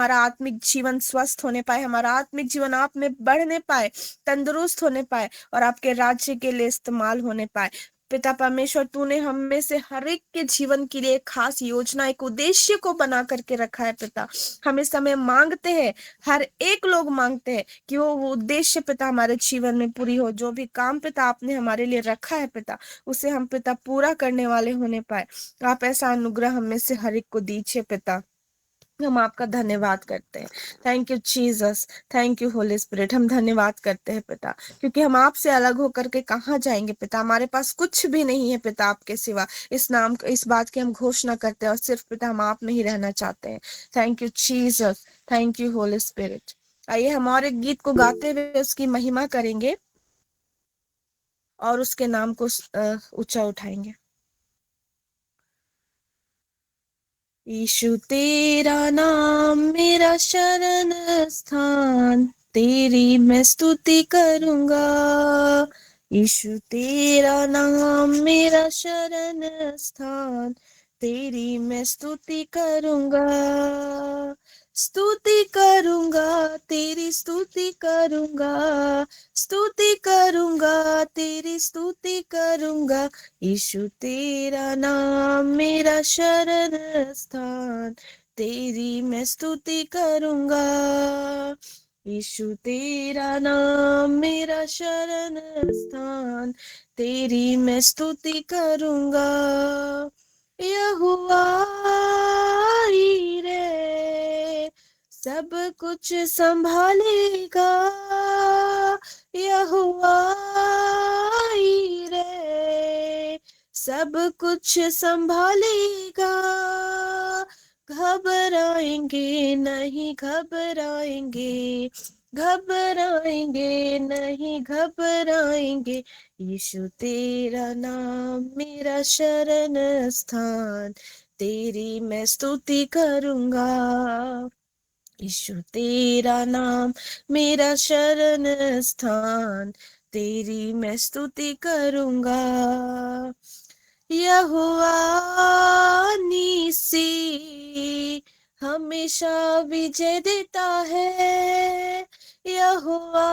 हमारा आत्मिक जीवन स्वस्थ होने पाए, हमारा आत्मिक जीवन आप में बढ़ने पाए, तंदुरुस्त होने पाए और आपके राज्य के लिए इस्तेमाल होने पाए। पिता परमेश्वर, तूने हम में से हर एक के जीवन के लिए एक खास योजना, एक उद्देश्य को बना करके रखा है पिता। हम इस समय मांगते हैं, हर एक लोग मांगते हैं कि वो उद्देश्य पिता हमारे जीवन में पूरी हो। जो भी काम पिता आपने हमारे लिए रखा है पिता, उसे हम पिता पूरा करने वाले होने पाए। आप ऐसा अनुग्रह हम में से हर एक को दीजिए पिता। हम आपका धन्यवाद करते हैं। Thank you Jesus, thank you Holy spirit. हम धन्यवाद करते हैं पिता, क्योंकि हम आपसे अलग होकर के कहाँ जाएंगे पिता। हमारे पास कुछ भी नहीं है पिता आपके सिवा। इस बात की हम घोषणा करते हैं और सिर्फ पिता हम आप में ही रहना चाहते हैं। Thank you Jesus, thank you Holy spirit. आइए हम और एक गीत को गाते हुए उसकी महिमा करेंगे और उसके नाम को ऊंचा उठाएंगे। यीशु तेरा नाम मेरा शरण स्थान, तेरी मैं स्तुति करूंगा। यीशु तेरा नाम मेरा शरण स्थान, तेरी मैं स्तुति करूंगा। स्तुति करूंगा, तेरी स्तुति करूंगा, स्तुति करूंगा, तेरी स्तुति करूंगा। यीशु तेरा नाम मेरा शरण स्थान, तेरी मैं स्तुति करूंगा। यीशु तेरा नाम मेरा शरण स्थान, तेरी मैं स्तुति करूंगा। यहोवा रे सब कुछ संभालेगा, यहोवा रे सब कुछ संभालेगा। घबराएंगे नहीं, घबराएंगे, घबराएंगे नहीं, घबराएंगे। यीशु तेरा नाम मेरा शरण स्थान, तेरी मैं स्तुति करूंगा। यीशु तेरा नाम मेरा शरण स्थान, तेरी मैं स्तुति करूंगा। यहोवा नीसी हमेशा विजय देता है, यहोवा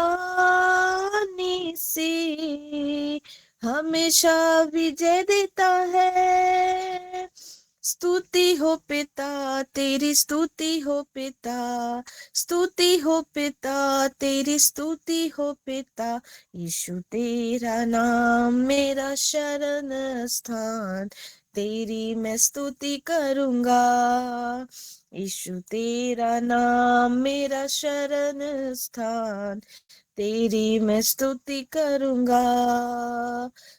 नीसी हमेशा विजय देता है। स्तुति हो पिता, तेरी स्तुति हो पिता, स्तुति हो पिता, तेरी स्तुति हो पिता। यीशु तेरा नाम मेरा शरण स्थान, तेरी मैं स्तुति करूंगा। यीशु तेरा नाम मेरा शरण स्थान, तेरी मैं स्तुति करूंगा।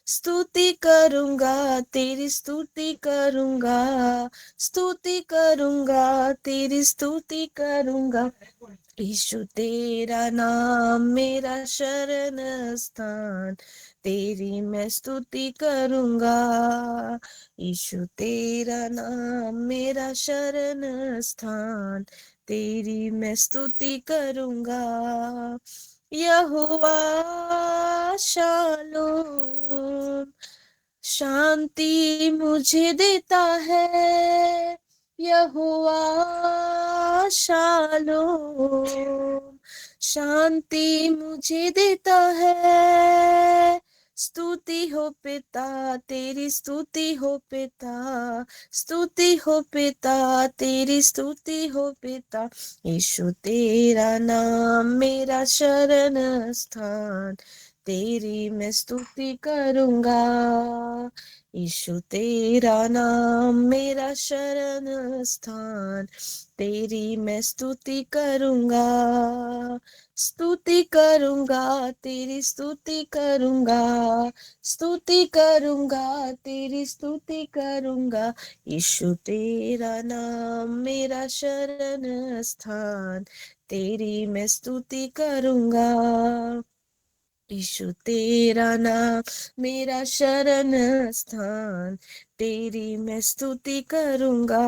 स्तुति करूंगा, तेरी स्तुति करूंगा, स्तुति करूंगा, तेरी स्तुति करूंगा। यीशु तेरा नाम मेरा शरण स्थान, तेरी मैं स्तुति करूंगा। यीशु तेरा नाम मेरा शरण स्थान, तेरी मैं स्तुति करूंगा। यहोवा शालोम शांति मुझे देता है, यहोवा शालोम शांति मुझे देता है। स्तुति हो पिता, तेरी स्तुति हो पिता, स्तुति हो पिता, तेरी स्तुति हो पिता। यीशु तेरा नाम मेरा शरण स्थान, तेरी मैं स्तुति करूंगा। यीशु तेरा नाम मेरा शरण स्थान, तेरी मैं स्तुति करूंगा। स्तुति करूंगा, तेरी स्तुति करूंगा, स्तुति करूंगा, तेरी स्तुति करूंगा। यीशु तेरा नाम मेरा शरण स्थान, तेरी मैं स्तुति करूंगा। यीशु तेरा नाम मेरा शरण स्थान, तेरी मैं स्तुति करूंगा।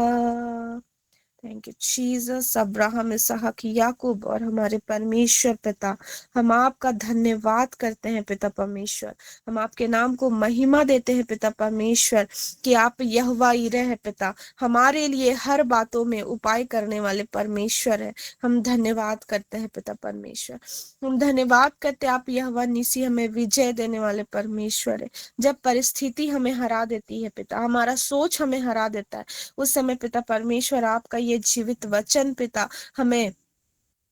Thank you Jesus. अब्राहम, इसहाक, याकूब और हमारे परमेश्वर पिता, हम आपका धन्यवाद करते हैं पिता परमेश्वर। हम आपके नाम को महिमा देते हैं पिता परमेश्वर कि आप यहोवा यिरह है पिता, हमारे लिए हर बातों में उपाय करने वाले परमेश्वर है। हम धन्यवाद करते हैं पिता परमेश्वर। हम धन्यवाद करते हैं, आप यहोवा निसी हमें विजय देने वाले परमेश्वर है। जब परिस्थिति हमें हरा देती है पिता, हमारा सोच हमें हरा देता है, उस समय पिता परमेश्वर आपका ये जीवित वचन पिता हमें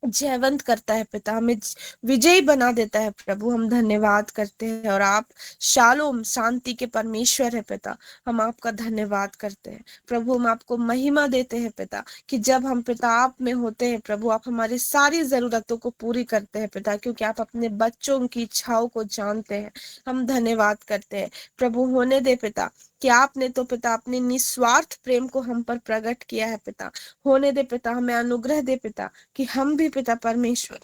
जयवंत करता है पिता, हमें विजयी बना देता है प्रभु। हम धन्यवाद करते हैं, और आप शालोम शांति के परमेश्वर है पिता। हम आपका धन्यवाद करते हैं प्रभु। हम आपको महिमा देते हैं पिता कि जब हम पिता आप में होते हैं प्रभु, आप हमारी सारी जरूरतों को पूरी करते हैं पिता, क्योंकि आप अपने बच्चों की इच्छाओं को जानते हैं। हम धन्यवाद करते हैं प्रभु। होने दे पिता कि आपने तो पिता अपने निस्वार्थ प्रेम को हम पर प्रकट किया है पिता। होने दे पिता, हमें अनुग्रह दे पिता कि हम भी पिता परमेश्वर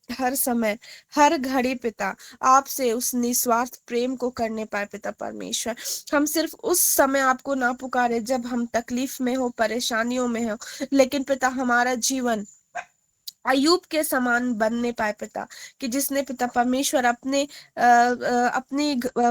हर समय हर घड़ी पिता आपसे उस निस्वार्थ प्रेम को करने पाए पिता परमेश्वर। हम सिर्फ उस समय आपको ना पुकारे जब हम तकलीफ में हो, परेशानियों में हो, लेकिन पिता हमारा जीवन अयूब के समान बनने पाए पिता, कि जिसने पिता परमेश्वर अपनी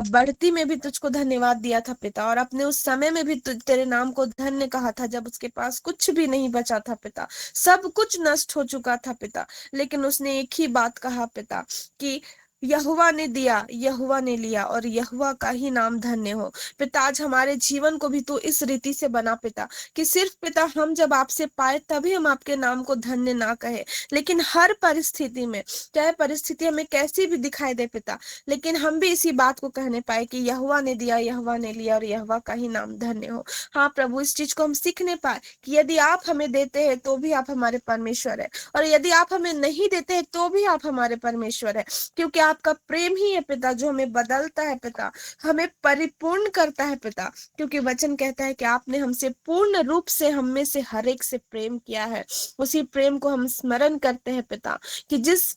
बढ़ती में भी तुझको धन्यवाद दिया था पिता, और अपने उस समय में भी तेरे नाम को धन्य कहा था जब उसके पास कुछ भी नहीं बचा था पिता, सब कुछ नष्ट हो चुका था पिता, लेकिन उसने एक ही बात कहा पिता कि यहोवा ने दिया, यहोवा ने लिया, और यहोवा का ही नाम धन्य हो पिता। आज हमारे जीवन को भी तो इस रीति से बना पिता कि सिर्फ पिता हम जब आपसे पाए तभी हम आपके नाम को धन्य ना कहे, लेकिन हर परिस्थिति में, चाहे परिस्थिति हमें कैसी भी दिखाई दे पिता, लेकिन हम भी इसी बात को कहने पाए कि यहोवा ने दिया, यहोवा ने लिया, और यहोवा का ही नाम धन्य हो। हाँ प्रभु, इस चीज को हम सीखने पाए कि यदि आप हमें देते हैं तो भी आप हमारे परमेश्वर है, और यदि आप हमें नहीं देते हैं तो भी आप हमारे परमेश्वर है, क्योंकि आपका प्रेम ही है पिता जो हमें बदलता है पिता, हमें परिपूर्ण करता है पिता। क्योंकि वचन कहता है कि आपने हमसे पूर्ण रूप से, हम में से हर एक से प्रेम किया है। उसी प्रेम को हम स्मरण करते हैं पिता कि जिस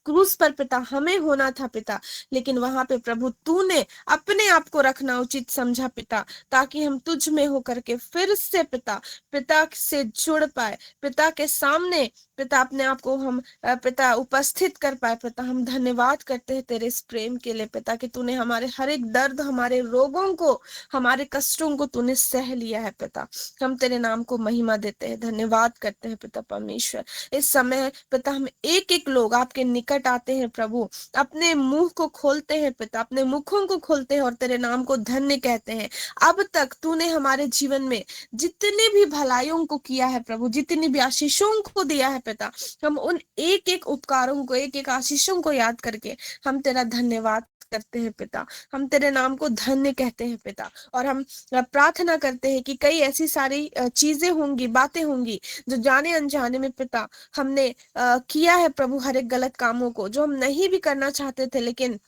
क्रूस पर पिता हमें होना था पिता, लेकिन वहां पे प्रभु तूने अपने आप को रखना उचित समझा पिता, ताकि हम तुझ में होकर के फिर से पिता पिता से जुड़ पाए, पिता के सामने पिता अपने आप को हम पिता उपस्थित कर पाए पिता। हम धन्यवाद करते हैं तेरे इस प्रेम के लिए पिता कि तूने हमारे हर एक दर्द, हमारे रोगों को, हमारे कष्टों को तूने सह लिया है पिता। हम तेरे नाम को महिमा देते हैं, धन्यवाद करते हैं पिता परमेश्वर। इस समय पिता हम एक एक लोग आपके निकट आते हैं प्रभु, अपने मुंह को खोलते हैं पिता, अपने मुखों को खोलते हैं और तेरे नाम को धन्य कहते हैं। अब तक तूने हमारे जीवन में जितने भी भलाइयों को किया है प्रभु, जितनी भी आशीषों को दिया है पिता, हम उन एक एक उपकारों को, एक एक आशीषों को याद करके हम तेरा धन्यवाद करते हैं पिता। हम तेरे नाम को धन्य कहते हैं पिता, और हम प्रार्थना करते हैं कि कई ऐसी सारी चीजें होंगी, बातें होंगी जो जाने अनजाने में पिता हमने किया है प्रभु, हर एक गलत कामों को जो हम नहीं भी करना चाहते थे, लेकिन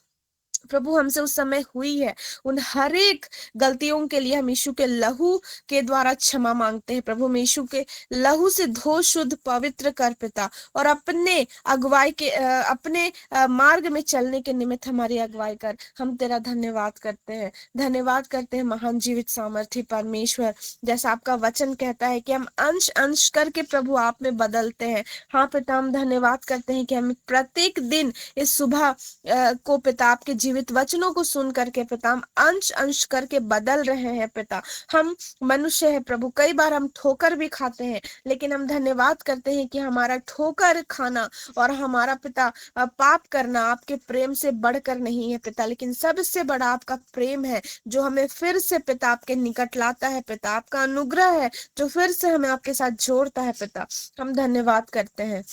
प्रभु हमसे उस समय हुई है। उन हर एक गलतियों के लिए हम यीशु के लहू के द्वारा क्षमा मांगते हैं प्रभु। हम यीशु के लहू से धो, शुद्ध, पवित्र कर पिता, और अपने अगुवाई के अपने मार्ग में चलने के निमित्त हमारी अगुवाई कर। हम तेरा धन्यवाद करते हैं, धन्यवाद करते हैं महान जीवित सामर्थी परमेश्वर। जैसा आपका वचन कहता है कि हम अंश अंश करके प्रभु आप में बदलते हैं। हाँ पिता, हम धन्यवाद करते हैं कि हम प्रत्येक दिन इस सुबह को पिता आपके जीवित वचनों को सुन करके पिता हम अंश अंश करके बदल रहे हैं पिता। हम मनुष्य है प्रभु, कई बार हम ठोकर भी खाते हैं, लेकिन हम धन्यवाद करते हैं कि हमारा ठोकर खाना और हमारा पिता पाप करना आपके प्रेम से बढ़कर नहीं है पिता, लेकिन सबसे बड़ा आपका प्रेम है जो हमें फिर से पिता आपके निकट लाता है पिता। आपका अनुग्रह है जो फिर से हमें आपके साथ जोड़ता है पिता। हम धन्यवाद करते हैं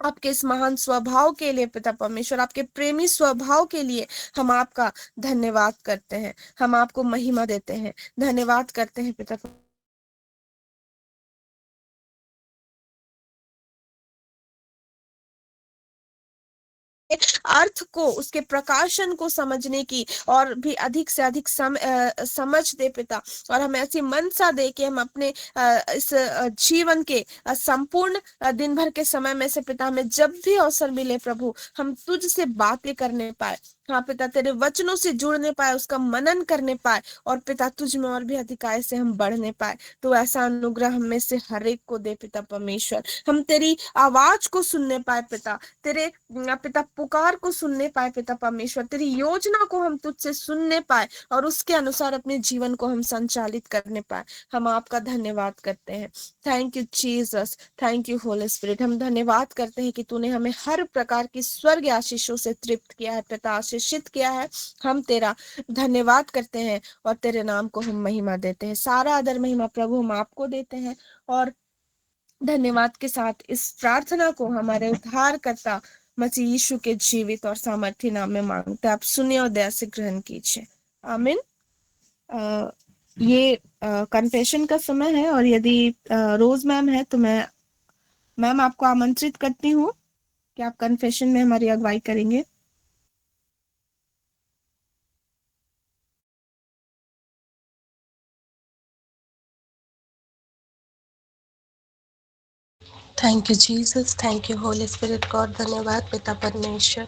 आपके इस महान स्वभाव के लिए पिता परमेश्वर, आपके प्रेमी स्वभाव के लिए हम आपका धन्यवाद करते हैं, हम आपको महिमा देते हैं, धन्यवाद करते हैं पिता। अर्थ को, उसके प्रकाशन को समझने की और भी अधिक से अधिक समझ दे पिता, और हमें ऐसी मनसा दे कि हम अपने इस जीवन के संपूर्ण दिन भर के समय में से पिता हमें जब भी अवसर मिले प्रभु, हम तुझसे बातें करने पाए, हाँ पिता, तेरे वचनों से जुड़ने पाए, उसका मनन करने पाए, और पिता तुझ में और भी अधिकाय से हम बढ़ने पाए। तो ऐसा अनुग्रह हम में से हर एक को दे पिता परमेश्वर। हम तेरी आवाज को सुनने पाए पिता, तेरे पिता पुकार को सुनने पाए पिता परमेश्वर, तेरी योजना को हम तुझसे सुनने पाए और उसके अनुसार अपने जीवन को हम संचालित करने पाए। हम आपका धन्यवाद करते हैं। Thank you Jesus, thank you Holy spirit. हम धन्यवाद करते हैं कि तूने हमें हर प्रकार की स्वर्ग आशीषों से तृप्त किया है पिता, आशीषित किया है। हम तेरा धन्यवाद करते हैं और तेरे नाम को हम महिमा देते हैं। सारा आदर महिमा प्रभु हम आपको देते हैं, और धन्यवाद के साथ इस प्रार्थना को हमारे उद्धारकर्ता मसीह यीशु के जीवित और सामर्थ्य नाम में मांगते हैं। आप सुनिए और दया से ग्रहण कीजिए। आमीन। ये कन्फेशन का समय है, और यदि रोज मैम है तो मैम आपको आमंत्रित करती हूँ कि आप कन्फेशन में हमारी अगुवाई करेंगे। Thank you Jesus, thank you Holy Spirit God. धन्यवाद पिता परमेश्वर,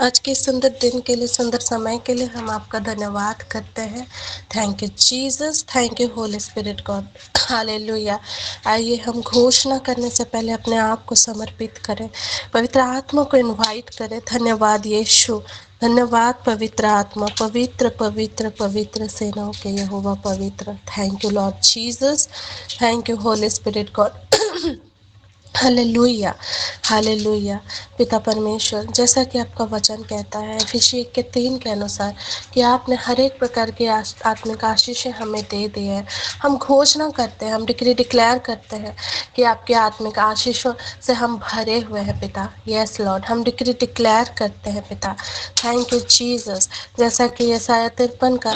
आज के सुंदर दिन के लिए, सुंदर समय के लिए हम आपका धन्यवाद करते हैं। Thank you Jesus, thank you Holy Spirit God. Hallelujah. आइए हम घोषणा करने से पहले अपने आप को समर्पित करें, पवित्र आत्मा को इनवाइट करें। धन्यवाद यीशु, धन्यवाद पवित्र आत्मा, पवित्र पवित्र पवित्र सेनाओं के यहोवा पवित्र। Thank you Lord Jesus, thank you Holy Spirit God. Hallelujah, hallelujah. पिता परमेश्वर, जैसा कि आपका वचन कहता है एफिसी 1:3 के अनुसार कि आपने हर एक प्रकार की आत्मिक आशीषें हमें दे दी है। हम घोषणा करते हैं, हम डिक्री डिक्लेयर करते हैं कि आपके आत्मिक आशीषों से हम भरे हुए हैं पिता। यस लॉर्ड, हम डिक्री डिक्लेयर करते हैं पिता। Thank you Jesus. जैसा कि यशायाह 53 का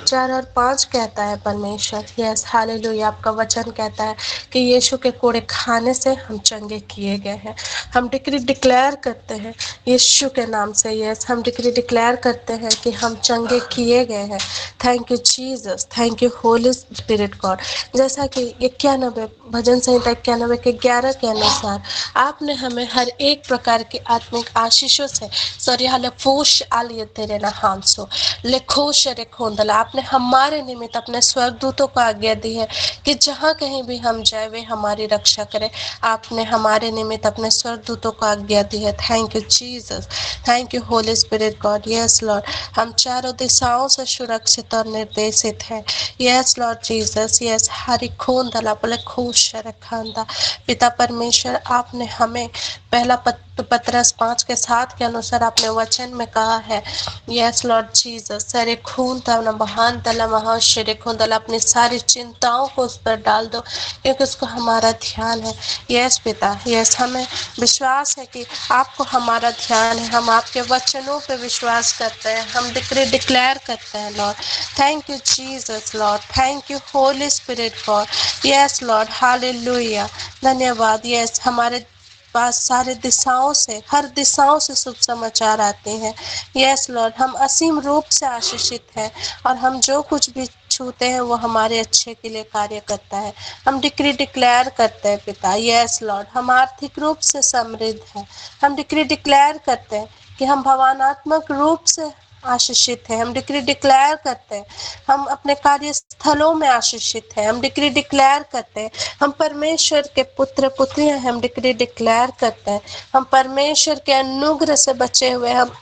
4 और 5 कहता है परमेश्वर, यस हालेलुया, आपका वचन कहता है कि यीशु के कोड़े खाने से हम चंगे किए गए हैं। हम डिक्री डिक्लेयर करते हैं यीशु के नाम से, यस हम डिक्री डिक्लेयर करते हैं कि हम चंगे किए गए हैं। Thank you Jesus, thank you Holy Spirit God. जैसा कि 91 भजन संहिता 91 के 11 के अनुसार आपने हमें हर एक प्रकार की आत्मिक आशीषों से सॉरी फोश आलिए तेरे ना हांसो लेखोश रे खोंदला, आपने हमारे निमित्त अपने स्वर्गदूतों को आज्ञा दी है कि जहाँ कहीं भी हम जाए वे हमारी रक्षा करें। आपने हमारे निमित्त अपने स्वर्गदूतों को आज्ञा दी है। Thank you Jesus, thank you Holy Spirit God. Yes Lord, हम चारों दिशाओं से सुरक्षित और निर्देशित हैं। Yes Lord Jesus, yes Hari खून दला पले खुश रखांदा। पिता परमेश्वर, आपने हमें पहला पतरस 5:7 के अनुसार आपने वचन में कहा है, यस लॉर्ड जीसस, सरे खून तला महान तला महाशरे खून तला, अपनी सारी चिंताओं को उस पर डाल दो क्योंकि उसको हमारा ध्यान है। यस पिता, यस हमें विश्वास है कि आपको हमारा ध्यान है। हम आपके वचनों पे विश्वास करते हैं, हम डिक्री डिक्लेयर करते हैं Lord. Thank you Jesus Lord, thank you Holy Spirit God. Yes Lord, hallelujah, धन्यवाद। यस हमारे पास सारे दिशाओं से, हर दिशाओं से शुभ समाचार आते हैं। यस लॉर्ड, हम असीम रूप से आशीषित हैं और हम जो कुछ भी छूते हैं वो हमारे अच्छे के लिए कार्य करता है। हम डिक्री डिक्लेयर करते हैं पिता। यस लॉर्ड, हम आर्थिक रूप से समृद्ध हैं। हम डिक्री डिक्लेयर करते हैं कि हम भावनात्मक रूप से आशीषित है। हम डिक्री डिक्लेयर करते हैं हम अपने कार्यस्थलों में आशीषित हैं। हम डिक्री डिक्लेयर करते हैं हम परमेश्वर के पुत्र पुत्रियां हैं। हम डिक्री डिक्लेयर करते हैं हम परमेश्वर के अनुग्रह से बचे हुए। हम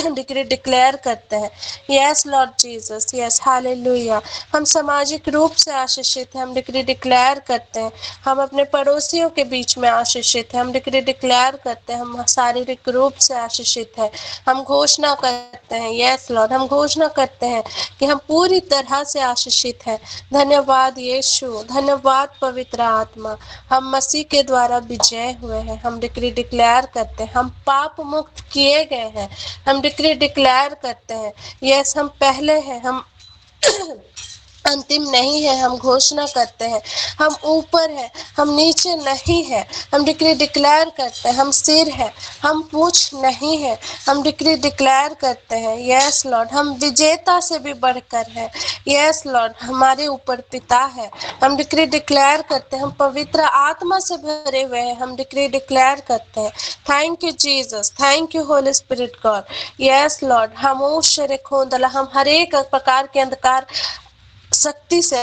डिक्री डिक्लेयर करते हैं yes Lord Jesus, yes hallelujah. हम सामाजिक रूप से आशीषित हैं। हम डिक्री डिक्लेयर करते हैं हम अपने पड़ोसियों के बीच में आशीषित हैं। हम डिक्री डिक्लेयर करते हैं हम शारीरिक रूप से आशीषित हैं। हम घोषणा करते हैं यस लॉर्ड, हम घोषणा करते हैं कि हम पूरी तरह से आशीषित हैं। धन्यवाद यीशु, धन्यवाद पवित्र आत्मा। हम मसीह के द्वारा विजय हुए हैं। हम डिक्री डिक्लेयर करते हैं हम पाप मुक्त किए गए हैं। हम डिक्री डिक्लेयर करते हैं यस हम पहले हैं, हम अंतिम नहीं है। हम घोषणा करते हैं हम ऊपर है, हम नीचे नहीं है। हम डिक्री डिक्लेयर करते हैं हम सिर है, हम पूछ नहीं है। हम डिक्री डिक्लेयर करते हैं यस लॉर्ड हम विजेता से भी बढ़कर है। यस लॉर्ड हमारे ऊपर पिता है। हम डिक्री डिक्लेयर करते हैं हम पवित्र आत्मा से भरे हुए हैं। हम डिक्री डिक्लेयर करते हैं thank you Jesus, thank you Holy Spirit God. Yes Lord हम शरे खोदला हम हर एक प्रकार के अंधकार शक्ति से,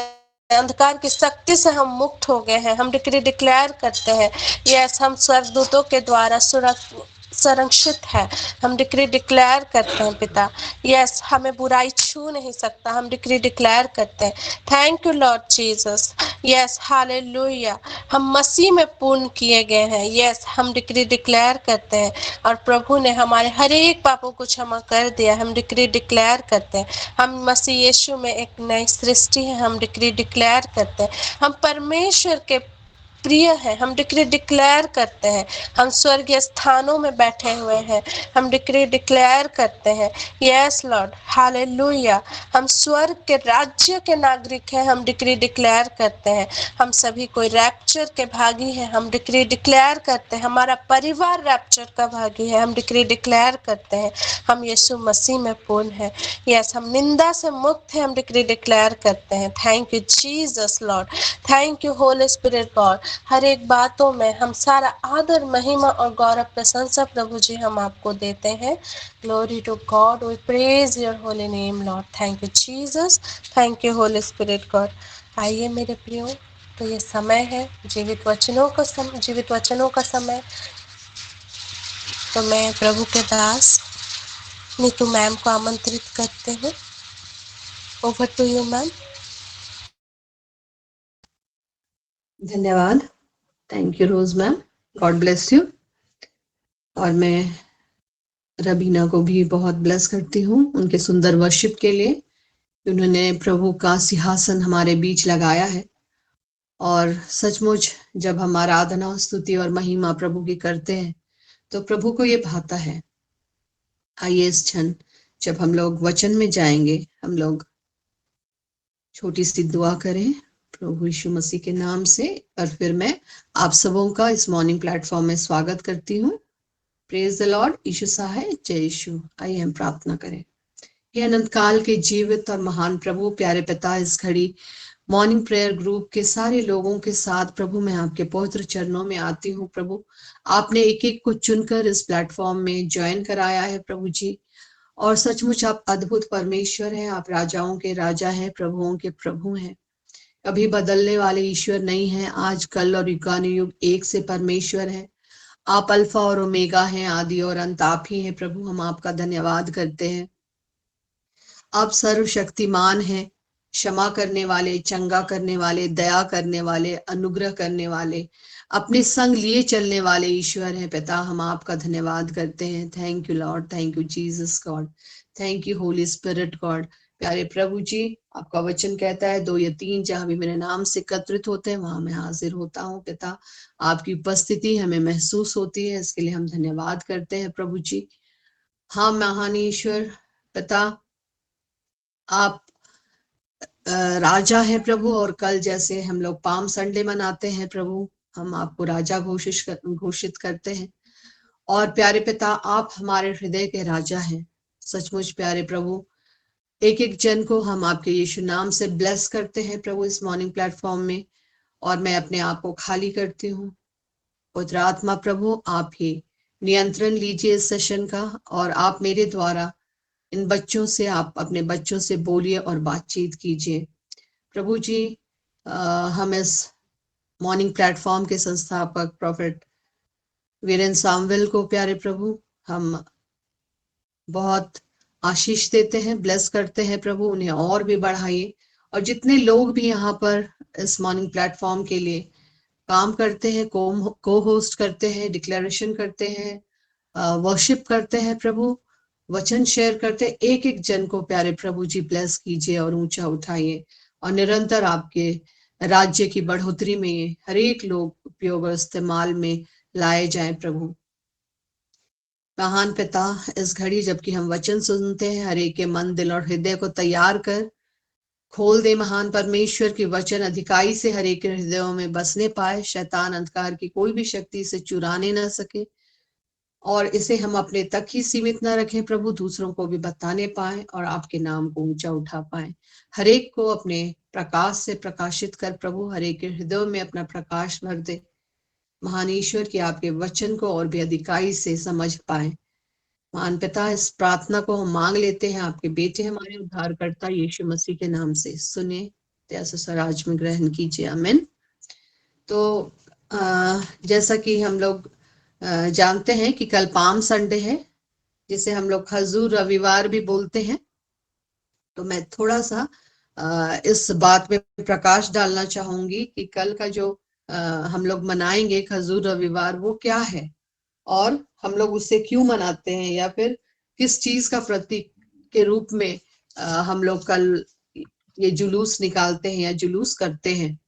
अंधकार की शक्ति से हम मुक्त हो गए हैं। हम डिक्री डिक्लेयर करते हैं यस हम स्वर्गदूतों के द्वारा संरक्षित है। हम डिक्री डिक्लेयर करते हैं पिता यस हमें बुराई छू नहीं सकता। हम डिक्री डिक्लेयर करते हैं thank you Lord Jesus. Yes hallelujah हम मसीह में पूर्ण किए गए हैं। यस हम डिक्री डिक्लेयर करते हैं और प्रभु ने हमारे हर एक पापों को क्षमा कर दिया। हम डिक्री डिक्लेयर करते हैं हम मसीह यीशु में एक नई सृष्टि है। हम डिक्री डिक्लेयर करते हैं हम परमेश्वर के प्रिय है। हम डिक्री डिक्लेयर करते हैं हम स्वर्गीय स्थानों में बैठे हुए हैं। हम डिक्री डिक्लेयर करते हैं यस लॉर्ड हालेलुया हम स्वर्ग के राज्य के नागरिक हैं। हम डिक्री डिक्लेयर करते हैं हम सभी कोई रैप्चर के भागी हैं। हम डिक्री डिक्लेयर करते हैं हमारा परिवार रैप्चर का भागी है। हम डिक्री डिक्लेयर करते हैं हम यीशु मसीह में पूर्ण है। यस हम निंदा से मुक्त हैं। हम डिक्री डिक्लेयर करते हैं thank you Jesus Lord, thank you Holy Spirit God. हर एक बातों में हम सारा आदर महिमा और गौरव प्रशंसा प्रभु जी हम आपको देते हैं। Glory to God, we praise your holy name Lord. Thank you Jesus, thank you Holy Spirit God. आइए मेरे प्रियो, तो ये समय है जीवित वचनों का समय। तो मैं प्रभु के दास नीतू मैम को आमंत्रित करते हैं। Over to you ma'am. धन्यवाद। Thank you Rose ma'am, God bless you. और मैं रबीना को भी बहुत ब्लेस करती हूँ उनके सुंदर वर्शिप के लिए। उन्होंने प्रभु का सिंहासन हमारे बीच लगाया है और सचमुच जब हम आराधना स्तुति और महिमा प्रभु की करते हैं तो प्रभु को ये भाता है। आइए इस क्षण जब हम लोग वचन में जाएंगे, हम लोग छोटी सी दुआ करें प्रभु यीशु मसीह के नाम से, और फिर मैं आप सबों का इस मॉर्निंग प्लेटफॉर्म में स्वागत करती हूँ। Praise the Lord. यीशु सहाय, जय यीशु। आइए हम प्रार्थना करें। हे अनंत काल के जीवित और महान प्रभु, प्यारे पिता, इस घड़ी मॉर्निंग प्रेयर ग्रुप के सारे लोगों के साथ प्रभु मैं आपके पवित्र चरणों में आती हूँ। प्रभु आपने एक एक को चुनकर इस प्लेटफॉर्म में ज्वाइन कराया है प्रभु जी, और सचमुच आप अद्भुत परमेश्वर हैं। आप राजाओं के राजा हैं, प्रभुओं के प्रभु हैं, कभी बदलने वाले ईश्वर नहीं हैं। आज कल और युगानुयुग एक से परमेश्वर है। आप अल्फा और ओमेगा हैं, आदि और अंत आप ही हैं। प्रभु हम आपका धन्यवाद करते हैं। आप सर्वशक्तिमान हैं, क्षमा करने वाले, चंगा करने वाले, दया करने वाले, अनुग्रह करने वाले, अपने संग लिए चलने वाले ईश्वर हैं। पिता हम आपका धन्यवाद करते हैं। Thank you Lord, thank you Jesus God, thank you Holy Spirit God. प्यारे प्रभु जी, आपका वचन कहता है 2 या 3 जहां भी मेरे नाम से एकत्रित होते हैं वहां मैं हाजिर होता हूँ। पिता आपकी उपस्थिति हमें महसूस होती है, इसके लिए हम धन्यवाद करते हैं प्रभु जी। हाँ महान ईश्वर पिता, आप राजा है प्रभु, और कल जैसे हम लोग पाम संडे मनाते हैं प्रभु, हम आपको राजा घोषित करते हैं। और प्यारे पिता आप हमारे हृदय के राजा हैं। सचमुच प्यारे प्रभु, एक एक जन को हम आपके यीशु नाम से ब्लेस करते हैं प्रभु इस मॉर्निंग प्लेटफॉर्म में, और मैं अपने आप को खाली करती हूँ। पुत्र आत्मा प्रभु आप ही नियंत्रण लीजिए इस सेशन का, और आप मेरे द्वारा इन बच्चों से, आप अपने बच्चों से बोलिए और बातचीत कीजिए प्रभु जी। हम इस मॉर्निंग प्लेटफॉर्म के संस्थापक प्रोफेट वीरेन सामवेल को प्यारे प्रभु हम बहुत आशीष देते हैं, ब्लेस करते हैं प्रभु, उन्हें और भी बढ़ाइए। और जितने लोग भी यहाँ पर इस मॉर्निंग प्लेटफॉर्म के लिए काम करते हैं, को होस्ट करते हैं, डिक्लेरेशन करते हैं, वर्शिप करते हैं प्रभु, वचन शेयर करते हैं, एक एक जन को प्यारे प्रभु जी ब्लेस कीजिए और ऊंचा उठाइए, और निरंतर आपके राज्य की बढ़ोतरी में ये हर एक लोग उपयोग और इस्तेमाल में लाए जाएं प्रभु। महान पिता, इस घड़ी जबकि हम वचन सुनते हैं, हर एक के मन, दिल और हृदय को तैयार कर खोल दे महान परमेश्वर की वचन अधिकाई से हर एक के हृदयों में बसने पाए, शैतान अंधकार की कोई भी शक्ति इसे चुराने ना सके, और इसे हम अपने तक ही सीमित ना रखें प्रभु, दूसरों को भी बताने पाए और आपके नाम को ऊंचा उठा पाए। हर एक को अपने प्रकाश से प्रकाशित कर प्रभु, हर एक के हृदय में अपना प्रकाश भर दे महान ईश्वर की आपके वचन को और भी अधिकाई से समझ पाए। महान पिता, इस प्रार्थना को हम मांग लेते हैं आपके बेटे हमारे उद्धारकर्ता यीशु मसीह के नाम से, सुने जैसे स्वराज में ग्रहण कीजिए, आमीन। तो जैसा कि हम लोग जानते हैं कि कल पाम संडे है, जिसे हम लोग खजूर रविवार भी बोलते हैं। तो मैं थोड़ा सा इस बात में प्रकाश डालना चाहूंगी कि कल का जो हम लोग मनाएंगे खजूर रविवार, वो क्या है और हम लोग उसे क्यों मनाते हैं, या फिर किस चीज का प्रतीक के रूप में हम लोग कल ये जुलूस निकालते हैं या जुलूस करते हैं।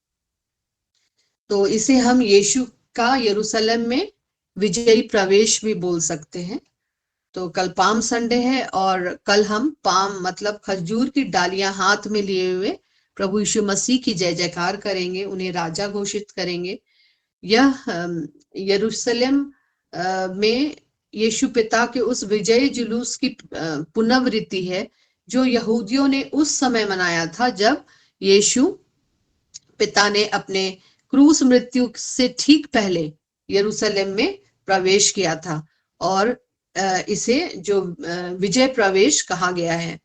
तो इसे हम यीशु का यरूशलेम में विजयी प्रवेश भी बोल सकते हैं। तो कल पाम संडे है और कल हम पाम मतलब खजूर की डालियां हाथ में लिए हुए प्रभु यीशु मसीह की जय जयकार करेंगे, उन्हें राजा घोषित करेंगे। यह यरूशलेम में यीशु पिता के उस विजय जुलूस की पुनरावृत्ति है जो यहूदियों ने उस समय मनाया था जब यीशु पिता ने अपने क्रूस मृत्यु से ठीक पहले यरूशलेम में प्रवेश किया था, और इसे जो विजय प्रवेश कहा गया है।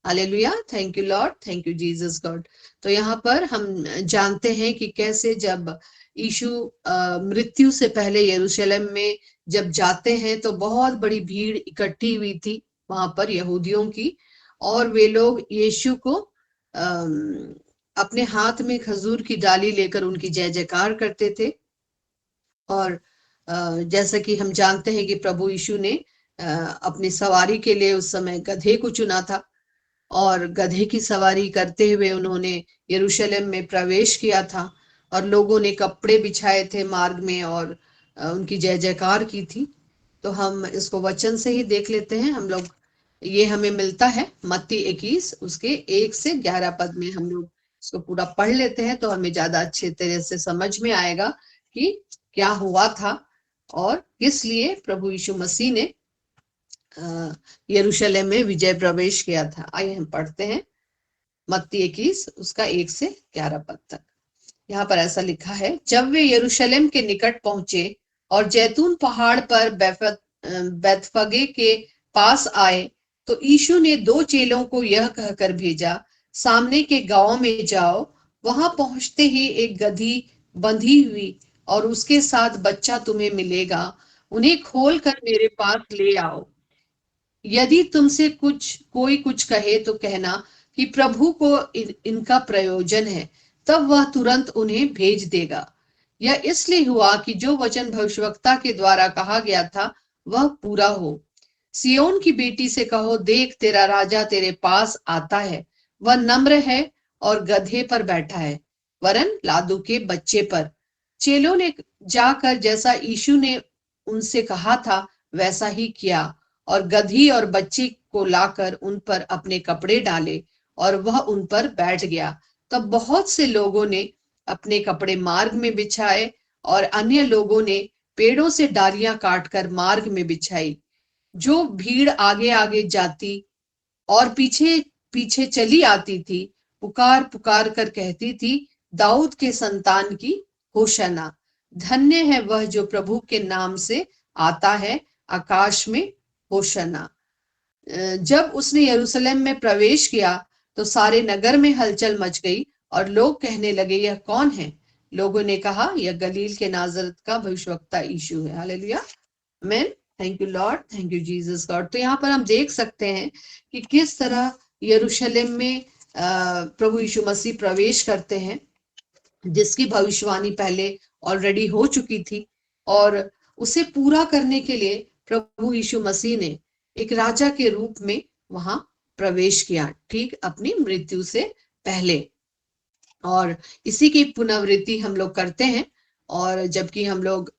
Hallelujah, thank you Lord, thank you Jesus God. तो यहाँ पर हम जानते हैं कि कैसे जब यीशु मृत्यु से पहले यरूशलेम में जब जाते हैं तो बहुत बड़ी भीड़ इकट्ठी हुई थी वहां पर यहूदियों की, और वे लोग यीशु को अपने हाथ में खजूर की डाली लेकर उनकी जय जयकार करते थे। और जैसा कि हम जानते हैं कि प्रभु यीशु ने अपनी सवारी के लिए उस समय गधे को चुना था, और गधे की सवारी करते हुए उन्होंने यरूशलेम में प्रवेश किया था, और लोगों ने कपड़े बिछाए थे मार्ग में और उनकी जय जयकार की थी। तो हम इसको वचन से ही देख लेते हैं हम लोग। ये हमें मिलता है मत्ती 21 उसके 1 से 11 पद में। हम लोग इसको पूरा पढ़ लेते हैं तो हमें ज्यादा अच्छे तरह से समझ में आएगा कि क्या हुआ था और किस लिए प्रभु यीशु मसीह ने यरूशलेम में विजय प्रवेश किया था। आइए हम पढ़ते हैं मत्ती 21 उसका 1 से 11 पद तक। यहाँ पर ऐसा लिखा है, जब वे यरूशलेम के निकट पहुंचे और जैतून पहाड़ पर बैतफगे के पास आए, तो यीशु ने 2 चेलों को यह कहकर भेजा, सामने के गांव में जाओ, वहां पहुंचते ही एक गधी बंधी हुई और उसके साथ बच्चा तुम्हें मिलेगा, उन्हें खोल कर मेरे पास ले आओ। यदि तुमसे कोई कुछ कहे तो कहना कि प्रभु को इनका प्रयोजन है, तब वह तुरंत उन्हें भेज देगा। यह इसलिए हुआ कि जो वचन भविष्यवक्ता के द्वारा कहा गया था वह पूरा हो। सियोन की बेटी से कहो, देख तेरा राजा तेरे पास आता है, वह नम्र है और गधे पर बैठा है, वरन लादू के बच्चे पर। चेलों ने जाकर जैसा यीशु ने उनसे कहा था वैसा ही किया, और गधी और बच्ची को लाकर उन पर अपने कपड़े डाले और वह उन पर बैठ गया। तब बहुत से लोगों ने अपने कपड़े मार्ग में बिछाए और अन्य लोगों ने पेड़ों से डालियां काटकर मार्ग में बिछाई। जो भीड़ आगे आगे जाती और पीछे पीछे चली आती थी, पुकार पुकार कर कहती थी, दाऊद के संतान की होशाना, धन्य है वह जो प्रभु के नाम से आता है, आकाश में होशाना। जब उसने यरूशलेम में प्रवेश किया तो सारे नगर में हलचल मच गई और लोग कहने लगे, यह कौन है? लोगों ने कहा, यह गलील के नाजरत का भविष्यवक्ता यीशु है। हालेलुया, आमीन, thank you Lord, thank you Jesus God. तो यहाँ पर हम देख सकते हैं कि किस तरह यरूशलेम में प्रभु यीशु मसीह प्रवेश करते हैं, जिसकी भविष्यवाणी पहले ऑलरेडी हो चुकी थी, और उसे पूरा करने के लिए प्रभु यीशु मसीह ने एक राजा के रूप में वहां प्रवेश किया, ठीक अपनी मृत्यु से पहले। और इसी की पुनरावृत्ति हम लोग करते हैं, और जबकि हम लोग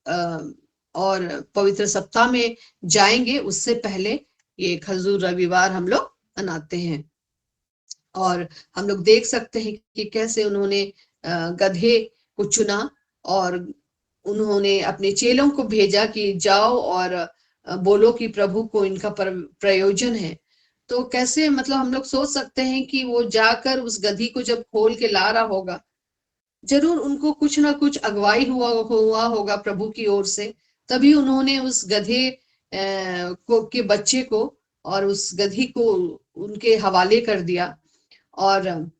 और पवित्र सप्ताह में जाएंगे उससे पहले ये खजूर रविवार हम लोग मनाते हैं। और हम लोग देख सकते हैं कि कैसे उन्होंने गधे को चुना और उन्होंने अपने चेलों को भेजा कि जाओ और बोलो कि प्रभु को इनका प्रयोजन है। तो कैसे मतलब हम लोग सोच सकते हैं कि वो जाकर उस गधी को जब खोल के ला रहा होगा, जरूर उनको कुछ ना कुछ अगुवाई हुआ होगा प्रभु की ओर से, तभी उन्होंने उस गधे के बच्चे को और उस गधी को उनके हवाले कर दिया और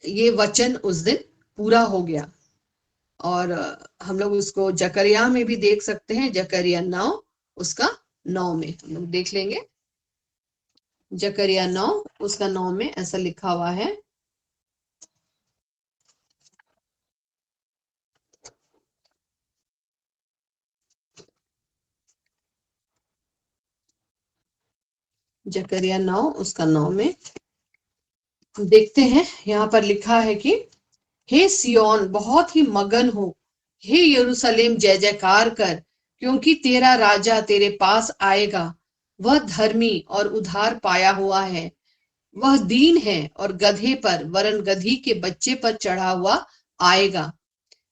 ये वचन उस दिन पूरा हो गया। और हम लोग उसको जकरिया में भी देख सकते हैं, जकरिया 9 उसका 9 में हम लोग देख लेंगे। जकरिया 9 उसका 9 में ऐसा लिखा हुआ है, जकरिया 9 उसका 9 में देखते हैं। यहाँ पर लिखा है कि हे सियोन बहुत ही मगन हो, हे यरूशलेम जय जयकार कर, क्योंकि तेरा राजा तेरे पास आएगा। वह धर्मी और उद्धार पाया हुआ है, वह दीन है और गधे पर वरन गधी के बच्चे पर चढ़ा हुआ आएगा।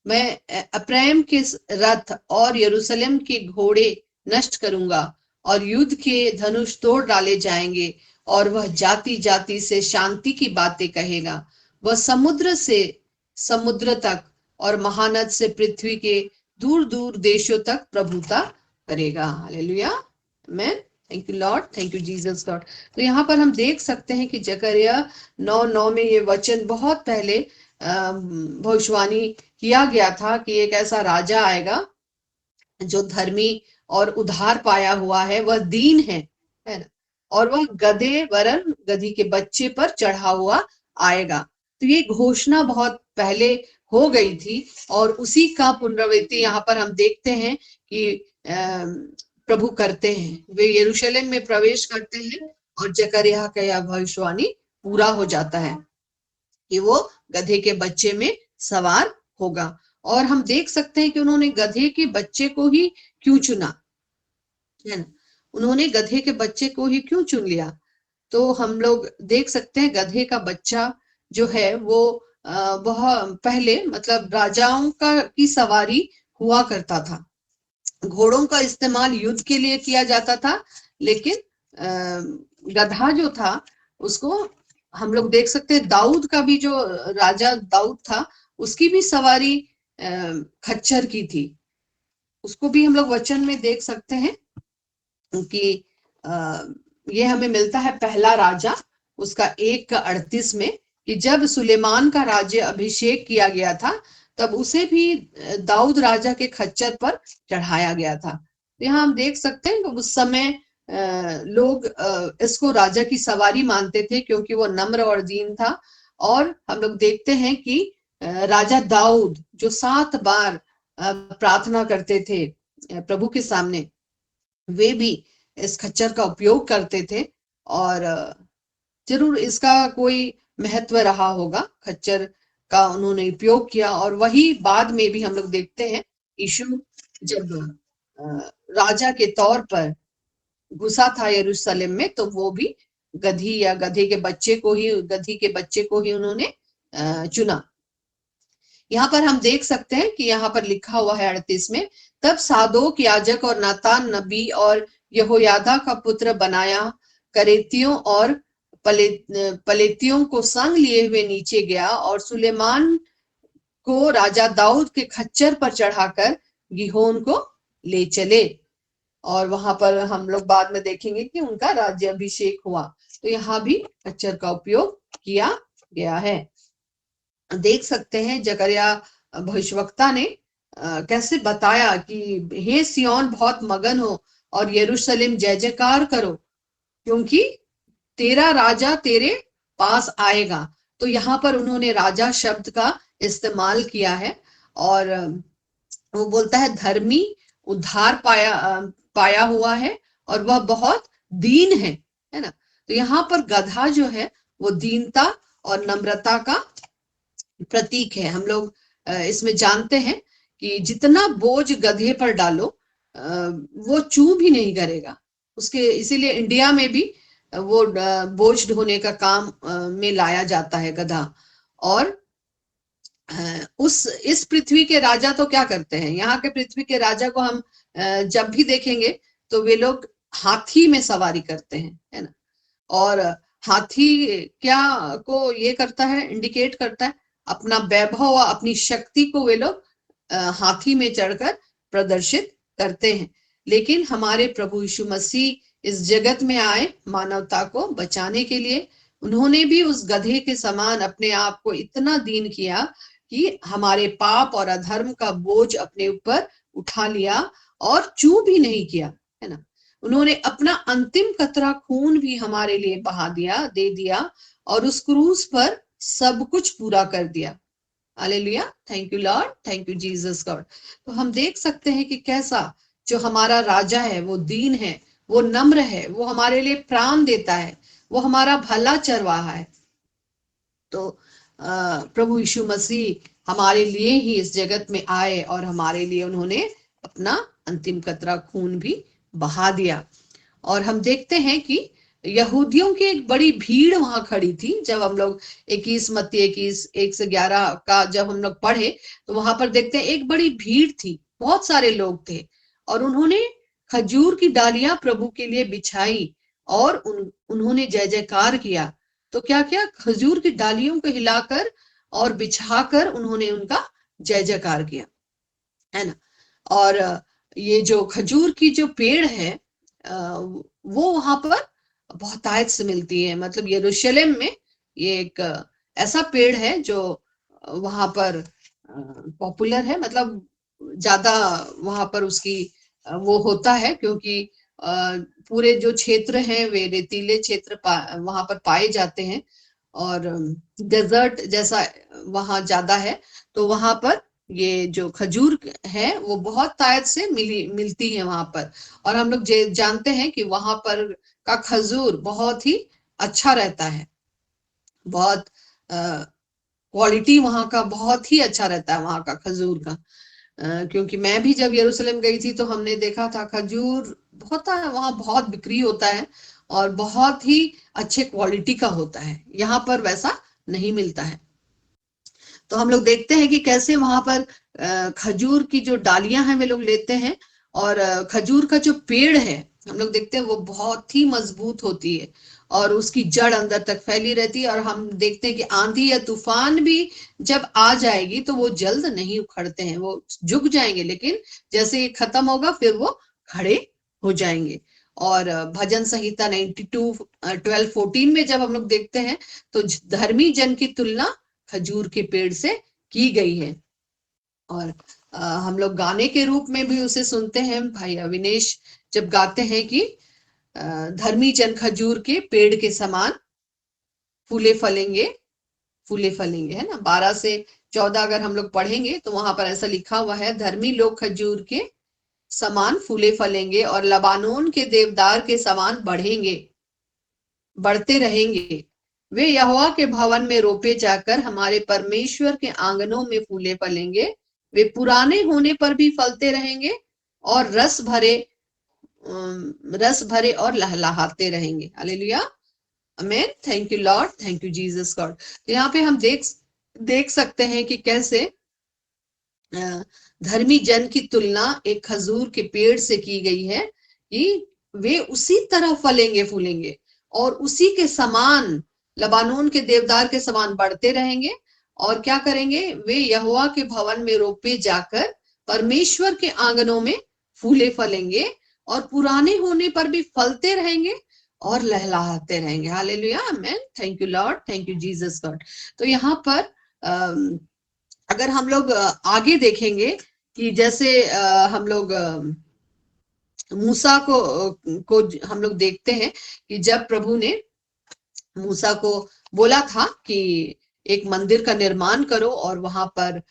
मैं अप्रैम के रथ और यरूशलेम के घोड़े नष्ट करूंगा और युद्ध के धनुष तोड़ डाले जाएंगे और वह जाति जाति से शांति की बातें कहेगा। वह समुद्र से समुद्र तक और महानद से पृथ्वी के दूर दूर देशों तक प्रभुता करेगा। हालेलुया, आमीन। Thank you Lord, thank you Jesus God. तो यहाँ पर हम देख सकते हैं कि जकरिया 9:9 में ये वचन बहुत पहले भविष्यवाणी किया गया था कि एक ऐसा राजा आएगा जो धर्मी और उद्धार पाया हुआ है, वह दीन है ना, और वह गधे वरन गधी के बच्चे पर चढ़ा हुआ आएगा। तो ये घोषणा बहुत पहले हो गई थी और उसी का पुनरावृत्ति यहाँ पर हम देखते हैं कि प्रभु करते हैं। वे यरूशलेम में प्रवेश करते हैं और जकरिया का यह भविष्यवाणी पूरा हो जाता है कि वो गधे के बच्चे में सवार होगा। और हम देख सकते हैं कि उन्होंने गधे के बच्चे को ही क्यों चुना, है ना, उन्होंने गधे के बच्चे को ही क्यों चुन लिया। तो हम लोग देख सकते हैं गधे का बच्चा जो है वो वह पहले मतलब राजाओं की सवारी हुआ करता था। घोड़ों का इस्तेमाल युद्ध के लिए किया जाता था, लेकिन गधा जो था उसको हम लोग देख सकते हैं दाऊद का भी, जो राजा दाऊद था उसकी भी सवारी खच्चर की थी। उसको भी हम लोग वचन में देख सकते हैं कि ये हमें मिलता है पहला राजा उसका 1:38 में कि जब सुलेमान का राज्य अभिषेक किया गया था तब उसे भी दाऊद राजा के खच्चर पर चढ़ाया गया था। यहाँ हम देख सकते हैं कि उस समय लोग इसको राजा की सवारी मानते थे क्योंकि वो नम्र और दीन था। और हम लोग देखते हैं कि राजा दाऊद जो 7 बार प्रार्थना करते थे प्रभु के सामने, वे भी इस खच्चर का उपयोग करते थे और जरूर इसका कोई महत्व रहा होगा। खच्चर का उन्होंने उपयोग किया और वही बाद में भी हम लोग देखते हैं यीशु जब राजा के तौर पर घुसा था यरूशलेम में तो वो भी गधी या गधे के बच्चे को ही उन्होंने चुना। यहाँ पर हम देख सकते हैं कि यहाँ पर लिखा हुआ है 38 में, तब सादोक याजक और नातान नबी और यहोयादा का पुत्र बनाया करेतियों और पलेतियों को संग लिए हुए नीचे गया और सुलेमान को राजा दाऊद के खच्चर पर चढ़ाकर गिहोन को ले चले। और वहां पर हम लोग बाद में देखेंगे कि उनका राज्य अभिषेक हुआ। तो यहाँ भी खच्चर का उपयोग किया गया है। देख सकते हैं जकरिया भविष्यवक्ता ने कैसे बताया कि हे सियोन बहुत मगन हो और यरूशलेम जय जयकार करो क्योंकि तेरा राजा तेरे पास आएगा। तो यहाँ पर उन्होंने राजा शब्द का इस्तेमाल किया है और वो बोलता है धर्मी उद्धार पाया हुआ है और वह बहुत दीन है ना। तो यहाँ पर गधा जो है वो दीनता और नम्रता का प्रतीक है। हम लोग इसमें जानते हैं कि जितना बोझ गधे पर डालो वो चूं भी नहीं करेगा उसके। इसीलिए इंडिया में भी वो बोझ ढोने का काम में लाया जाता है गधा। और इस पृथ्वी के राजा तो क्या करते हैं, यहाँ के पृथ्वी के राजा को हम जब भी देखेंगे तो वे लोग हाथी में सवारी करते हैं, है ना। और हाथी क्या को ये करता है, इंडिकेट करता है अपना वैभव, अपनी शक्ति को वे लोग हाथी में चढ़कर प्रदर्शित करते हैं। लेकिन हमारे प्रभु यीशु मसीह इस जगत में आए मानवता को बचाने के लिए। उन्होंने भी उस गधे के समान अपने आप को इतना दीन किया कि हमारे पाप और अधर्म का बोझ अपने ऊपर उठा लिया और चू भी नहीं किया, है ना। उन्होंने अपना अंतिम कतरा खून भी हमारे लिए बहा दिया, दे दिया, और उस क्रूस पर सब कुछ पूरा कर दिया। Hallelujah, thank you Lord, thank you Jesus God. तो हम देख सकते हैं कि कैसा जो हमारा राजा है वो दीन है, वो नम्र है, वो हमारे लिए प्राण देता है, वो हमारा भला चरवाहा है। तो प्रभु यीशु मसीह हमारे लिए ही इस जगत में आए और हमारे लिए उन्होंने अपना अंतिम कतरा खून भी बहा दिया। और हम देखते हैं कि यहूदियों की एक बड़ी भीड़ वहां खड़ी थी। जब हम लोग 21 मत्ती 21 1 से 11 का जब हम लोग पढ़े तो वहां पर देखते हैं एक बड़ी भीड़ थी, बहुत सारे लोग थे, और उन्होंने खजूर की डालियां प्रभु के लिए बिछाई और उन्होंने जय जयकार किया। तो क्या क्या, खजूर की डालियों को हिलाकर और बिछाकर उन्होंने उनका जय जयकार किया, है ना। और ये जो खजूर की जो पेड़ है वो वहां पर बहुतायत से मिलती है। मतलब यरूशलेम में ये एक ऐसा पेड़ है जो वहां पर पॉपुलर है, मतलब ज्यादा वहां पर उसकी वो होता है, क्योंकि पूरे जो क्षेत्र हैं वे रेतीले क्षेत्र वहां पर पाए जाते हैं, और डेजर्ट जैसा वहां ज्यादा है। तो वहां पर ये जो खजूर है वो बहुत तायत से मिलती है वहां पर। और हम लोग जानते हैं कि वहां पर का खजूर बहुत ही अच्छा रहता है, बहुत क्वालिटी वहां का बहुत ही अच्छा रहता है वहां का खजूर का। क्योंकि मैं भी जब यरूशलेम गई थी तो हमने देखा था खजूर बहुत वहां बहुत बिक्री होता है और बहुत ही अच्छे क्वालिटी का होता है। यहाँ पर वैसा नहीं मिलता है। तो हम लोग देखते हैं कि कैसे वहां पर खजूर की जो डालियां हैं वे लोग लेते हैं, और खजूर का जो पेड़ है हम लोग देखते हैं वो बहुत ही मजबूत होती है और उसकी जड़ अंदर तक फैली रहती है। और हम देखते हैं कि आंधी या तूफान भी जब आ जाएगी तो वो जल्द नहीं उखड़ते हैं, वो झुक जाएंगे, लेकिन जैसे ये खत्म होगा फिर वो खड़े हो जाएंगे। और भजन संहिता 92:12-14 में जब हम लोग देखते हैं तो धर्मी जन की तुलना खजूर के पेड़ से की गई है। और हम लोग गाने के रूप में भी उसे सुनते हैं। भाई अविनेश जब गाते हैं कि धर्मी जन खजूर के पेड़ के समान फूले फलेंगे, फूले फलेंगे, है ना। 12 से 14 अगर हम लोग पढ़ेंगे तो वहां पर ऐसा लिखा हुआ है, धर्मी लोग खजूर के समान फूले फलेंगे और लबानोन के देवदार के समान बढ़ते रहेंगे। वे यहोवा के भवन में रोपे जाकर हमारे परमेश्वर के आंगनों में फूले फलेंगे। वे पुराने होने पर भी फलते रहेंगे और रस भरे और लहलहाते रहेंगे। हालेलुया, आमीन, thank you Lord, thank you Jesus God. तो यहाँ पे हम देख सकते हैं कि कैसे धर्मी जन की तुलना एक खजूर के पेड़ से की गई है कि वे उसी तरह फलेंगे फूलेंगे और उसी के समान लबानोन के देवदार के समान बढ़ते रहेंगे। और क्या करेंगे, वे यहोवा के भवन में रोपे जाकर परमेश्वर के आंगनों में फूले फलेंगे और पुराने होने पर भी फलते रहेंगे और लहलहाते रहेंगे। हालेलुया, आमीन, thank you Lord, thank you Jesus God. तो यहाँ पर अगर हम लोग आगे देखेंगे कि जैसे हम लोग मूसा को हम लोग देखते हैं कि जब प्रभु ने मूसा को बोला था कि एक मंदिर का निर्माण करो और वहां पर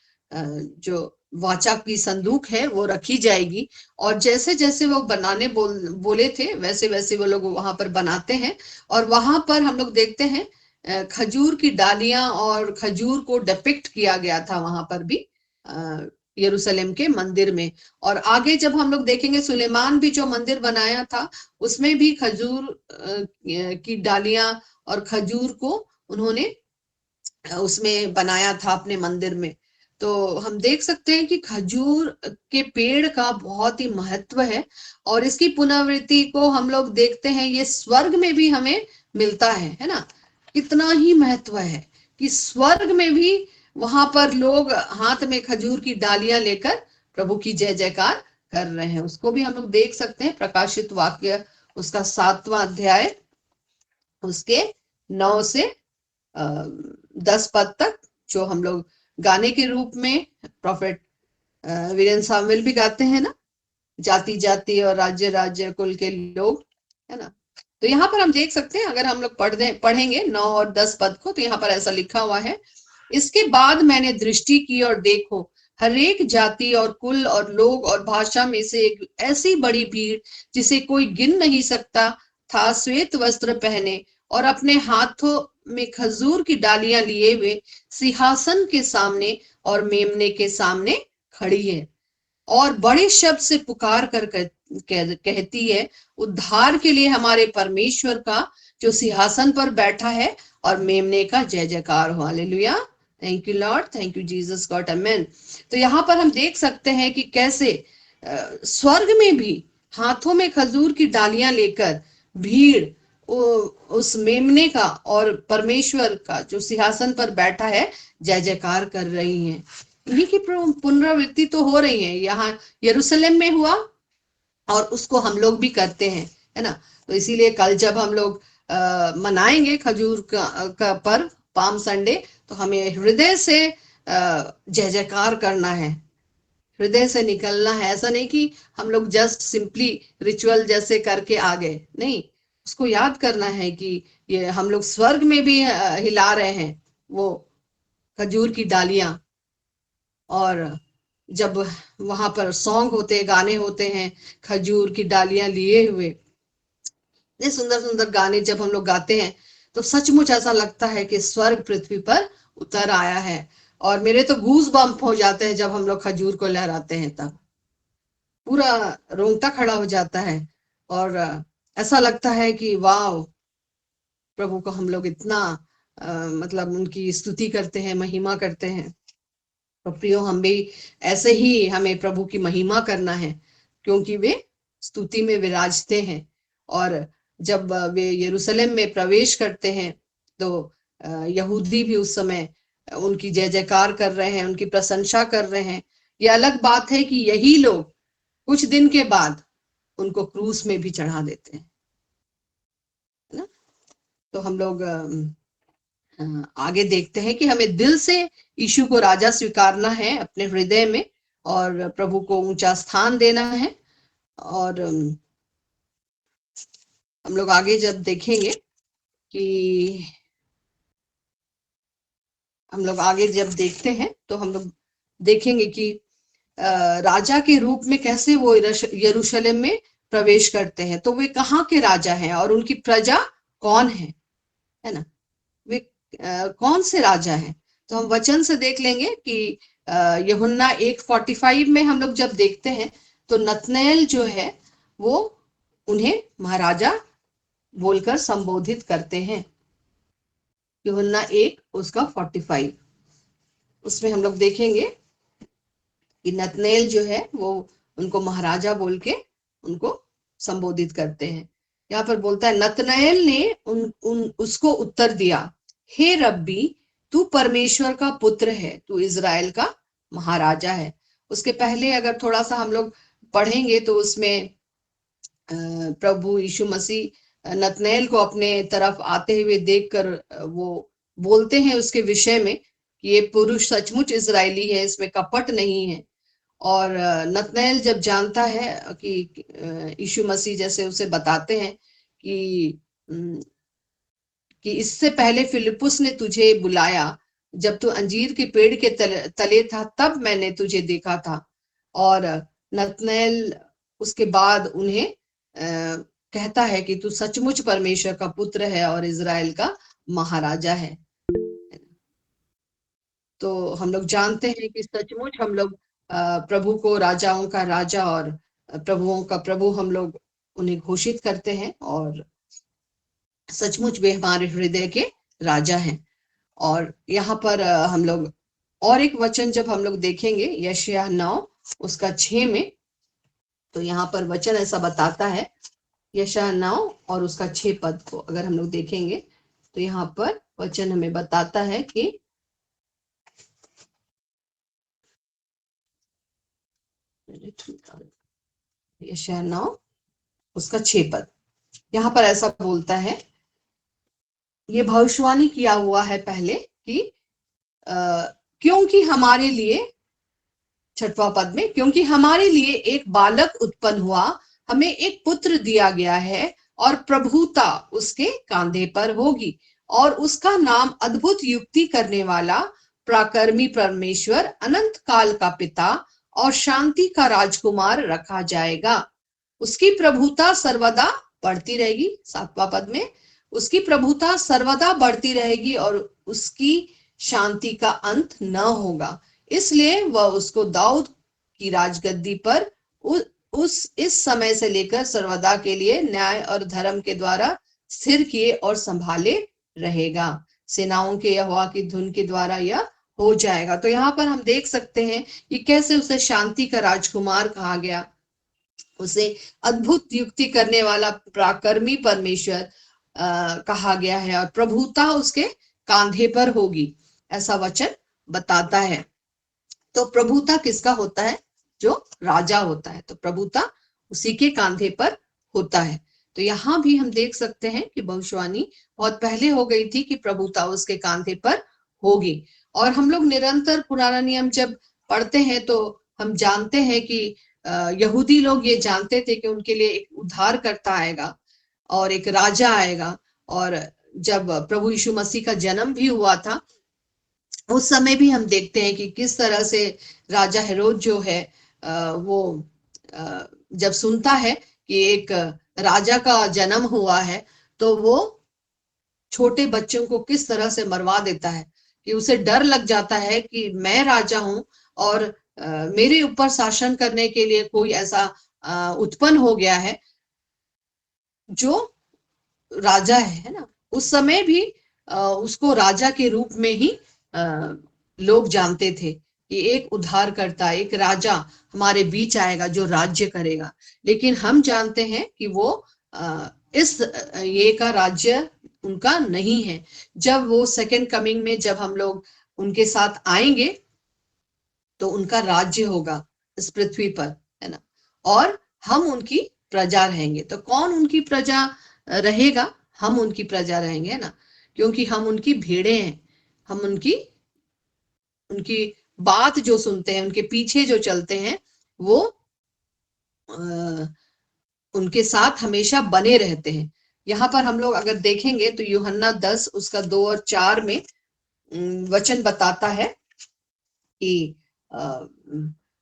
जो वाचा की संदूक है वो रखी जाएगी। और जैसे जैसे वो बनाने बोले थे वैसे वैसे वो लोग वहां पर बनाते हैं। और वहां पर हम लोग देखते हैं खजूर की डालियां और खजूर को डिपिक्ट किया गया था वहां पर भी। यरूशलेम के मंदिर में। और आगे जब हम लोग देखेंगे, सुलेमान भी जो मंदिर बनाया था उसमें भी खजूर की डालियां और खजूर को उन्होंने उसमें बनाया था अपने मंदिर में। तो हम देख सकते हैं कि खजूर के पेड़ का बहुत ही महत्व है, और इसकी पुनरावृत्ति को हम लोग देखते हैं, ये स्वर्ग में भी हमें मिलता है ना। कितना ही महत्व है कि स्वर्ग में भी वहां पर लोग हाथ में खजूर की डालियां लेकर प्रभु की जय जयकार कर रहे हैं। उसको भी हम लोग देख सकते हैं, प्रकाशित वाक्य उसका 7वां अध्याय उसके 9 से 10 पद तक, जो हम लोग गाने के रूप में प्रॉफेट वीरेंद्र सामुएल भी गाते हैं ना, जाति जाति और राज्य राज्य कुल के लोग, है ना। तो यहाँ पर हम देख सकते हैं, अगर हम लोग पढ़ेंगे 9 और 10 पद को, तो यहाँ पर ऐसा लिखा हुआ है, इसके बाद मैंने दृष्टि की और देखो, हर एक जाति और कुल और लोग और भाषा में से एक ऐसी बड़ी भीड़ जिसे कोई गिन नहीं सकता था, श्वेत वस्त्र पहने और अपने हाथों में खजूर की डालियां लिए हुए सिंहासन के सामने और मेमने के सामने खड़ी है, और बड़े शब्द से पुकार कर कहती है, उद्धार के लिए हमारे परमेश्वर का जो सिंहासन पर बैठा है और मेमने का जय जयकार हो। Hallelujah, thank you Lord, thank you Jesus God, amen. तो यहाँ पर हम देख सकते हैं कि कैसे स्वर्ग में भी हाथों में खजूर की डालियां लेकर भीड़ उस मेमने का और परमेश्वर का जो सिंहासन पर बैठा है जय जयकार कर रही हैं। इन्हीं की पुनरावृत्ति तो हो रही है, यहाँ यरूशलेम में हुआ और उसको हम लोग भी करते हैं, है ना। तो इसीलिए कल जब हम लोग मनाएंगे खजूर का पर्व, पाम संडे, तो हमें हृदय से जय जयकार करना है, हृदय से निकलना है। ऐसा नहीं कि हम लोग जस्ट सिंपली रिचुअल जैसे करके आ गए, नहीं, उसको याद करना है कि ये हम लोग स्वर्ग में भी हिला रहे हैं वो खजूर की डालियां, और जब वहां पर सॉन्ग होते हैं, गाने होते हैं, खजूर की डालियां लिए हुए, ये सुंदर सुंदर गाने जब हम लोग गाते हैं, तो सचमुच ऐसा लगता है कि स्वर्ग पृथ्वी पर उतर आया है। और मेरे तो गूज बम्प हो जाते हैं जब हम लोग खजूर को लहराते हैं, तब पूरा रोंगटा खड़ा हो जाता है, और ऐसा लगता है कि वाह, प्रभु को हम लोग इतना मतलब उनकी स्तुति करते हैं, महिमा करते हैं। तो प्रियो, हम भी ऐसे ही हमें प्रभु की महिमा करना है, क्योंकि वे स्तुति में विराजते हैं। और जब वे यरूशलेम में प्रवेश करते हैं, तो यहूदी भी उस समय उनकी जय जयकार कर रहे हैं, उनकी प्रशंसा कर रहे हैं। ये अलग बात है कि यही लोग कुछ दिन के बाद उनको क्रूस में भी चढ़ा देते हैं, है ना। तो हम लोग आगे देखते हैं कि हमें दिल से यीशु को राजा स्वीकारना है अपने हृदय में, और प्रभु को ऊंचा स्थान देना है। और हम लोग आगे जब देखेंगे कि हम लोग आगे जब देखते हैं, तो हम लोग देखेंगे कि राजा के रूप में कैसे वो यरूशलेम में प्रवेश करते हैं। तो वे कहाँ के राजा हैं और उनकी प्रजा कौन है ना, वे कौन से राजा हैं। तो हम वचन से देख लेंगे कि यूहन्ना 1:45 में हम लोग जब देखते हैं, तो नतनएल जो है वो उन्हें महाराजा बोलकर संबोधित करते हैं। यूहन्ना 1 उसका 45, उसमें हम लोग देखेंगे कि नतनएल जो है वो उनको महाराजा बोल के उनको संबोधित करते हैं। यहाँ पर बोलता है, नतनएल ने उसको उत्तर दिया, हे रब्बी, तू परमेश्वर का पुत्र है, तू इजराइल का महाराजा है। उसके पहले अगर थोड़ा सा हम लोग पढ़ेंगे, तो उसमें प्रभु यीशु मसीह नतनएल को अपने तरफ आते हुए देखकर वो बोलते हैं उसके विषय में कि ये पुरुष सचमुच इजरायली है, इसमें कपट नहीं है। और नतनएल जब जानता है कि यीशु मसीह जैसे उसे बताते हैं कि इससे पहले फिलिप्पुस ने तुझे बुलाया, जब तू अंजीर के पेड़ के तले था, तब मैंने तुझे देखा था। और नतनएल उसके बाद उन्हें कहता है कि तू सचमुच परमेश्वर का पुत्र है और इजराइल का महाराजा है। तो हम लोग जानते हैं कि सचमुच हम लोग प्रभु को राजाओं का राजा और प्रभुओं का प्रभु हम लोग उन्हें घोषित करते हैं, और सचमुच वे हमारे हृदय के राजा हैं। और यहाँ पर हम लोग और एक वचन जब हम लोग देखेंगे यशायाह 9 उसका 6 में, तो यहाँ पर वचन ऐसा बताता है, यशायाह 9 और उसका 6 पद को अगर हम लोग देखेंगे तो यहाँ पर वचन हमें बताता है कि यशायाह 9 उसका 6 पद, यहाँ पर ऐसा बोलता है, ये भविष्यवाणी किया हुआ है पहले कि क्योंकि हमारे लिए, 6वां पद में, क्योंकि हमारे लिए एक बालक उत्पन्न हुआ, हमें एक पुत्र दिया गया है और प्रभुता उसके कांधे पर होगी, और उसका नाम अद्भुत युक्ति करने वाला, पराक्रमी परमेश्वर, अनंत काल का पिता और शांति का राजकुमार रखा जाएगा। उसकी प्रभुता सर्वदा बढ़ती रहेगी। 7वां पद में, उसकी प्रभुता सर्वदा बढ़ती रहेगी और उसकी शांति का अंत न होगा, इसलिए वह उसको दाऊद की राजगद्दी पर इस समय से लेकर सर्वदा के लिए न्याय और धर्म के द्वारा स्थिर किए और संभाले रहेगा। सेनाओं के यहोवा की धुन के द्वारा यह हो जाएगा। तो यहाँ पर हम देख सकते हैं कि कैसे उसे शांति का राजकुमार कहा गया, उसे अद्भुत युक्ति करने वाला पराक्रमी परमेश्वर कहा गया है, और प्रभुता उसके कांधे पर होगी, ऐसा वचन बताता है। तो प्रभुता किसका होता है? जो राजा होता है, तो प्रभुता उसी के कांधे पर होता है। तो यहाँ भी हम देख सकते हैं कि भविष्यवाणी बहुत पहले हो गई थी कि प्रभुता उसके कांधे पर होगी। और हम लोग निरंतर पुराना नियम जब पढ़ते हैं तो हम जानते हैं कि यहूदी लोग ये जानते थे कि उनके लिए एक उद्धारकर्ता आएगा और एक राजा आएगा। और जब प्रभु यीशु मसीह का जन्म भी हुआ था, उस समय भी हम देखते हैं कि किस तरह से राजा हेरोद जो है वो जब सुनता है कि एक राजा का जन्म हुआ है, तो वो छोटे बच्चों को किस तरह से मरवा देता है, कि उसे डर लग जाता है कि मैं राजा हूं और मेरे ऊपर शासन करने के लिए कोई ऐसा उत्पन्न हो गया है जो राजा है ना। उस समय भी उसको राजा के रूप में ही लोग जानते थे कि एक उद्धारकर्ता, एक राजा हमारे बीच आएगा जो राज्य करेगा। लेकिन हम जानते हैं कि वो इस ये का राज्य उनका नहीं है। जब वो सेकंड कमिंग में जब हम लोग उनके साथ आएंगे तो उनका राज्य होगा इस पृथ्वी पर, है ना, और हम उनकी प्रजा रहेंगे। तो कौन उनकी प्रजा रहेगा? हम उनकी प्रजा रहेंगे ना, क्योंकि हम उनकी भेड़े हैं। हम उनकी बात जो सुनते हैं, उनके पीछे जो चलते हैं, वो उनके साथ हमेशा बने रहते हैं। यहाँ पर हम लोग अगर देखेंगे तो यूहन्ना 10 उसका 2 और 4 में वचन बताता है कि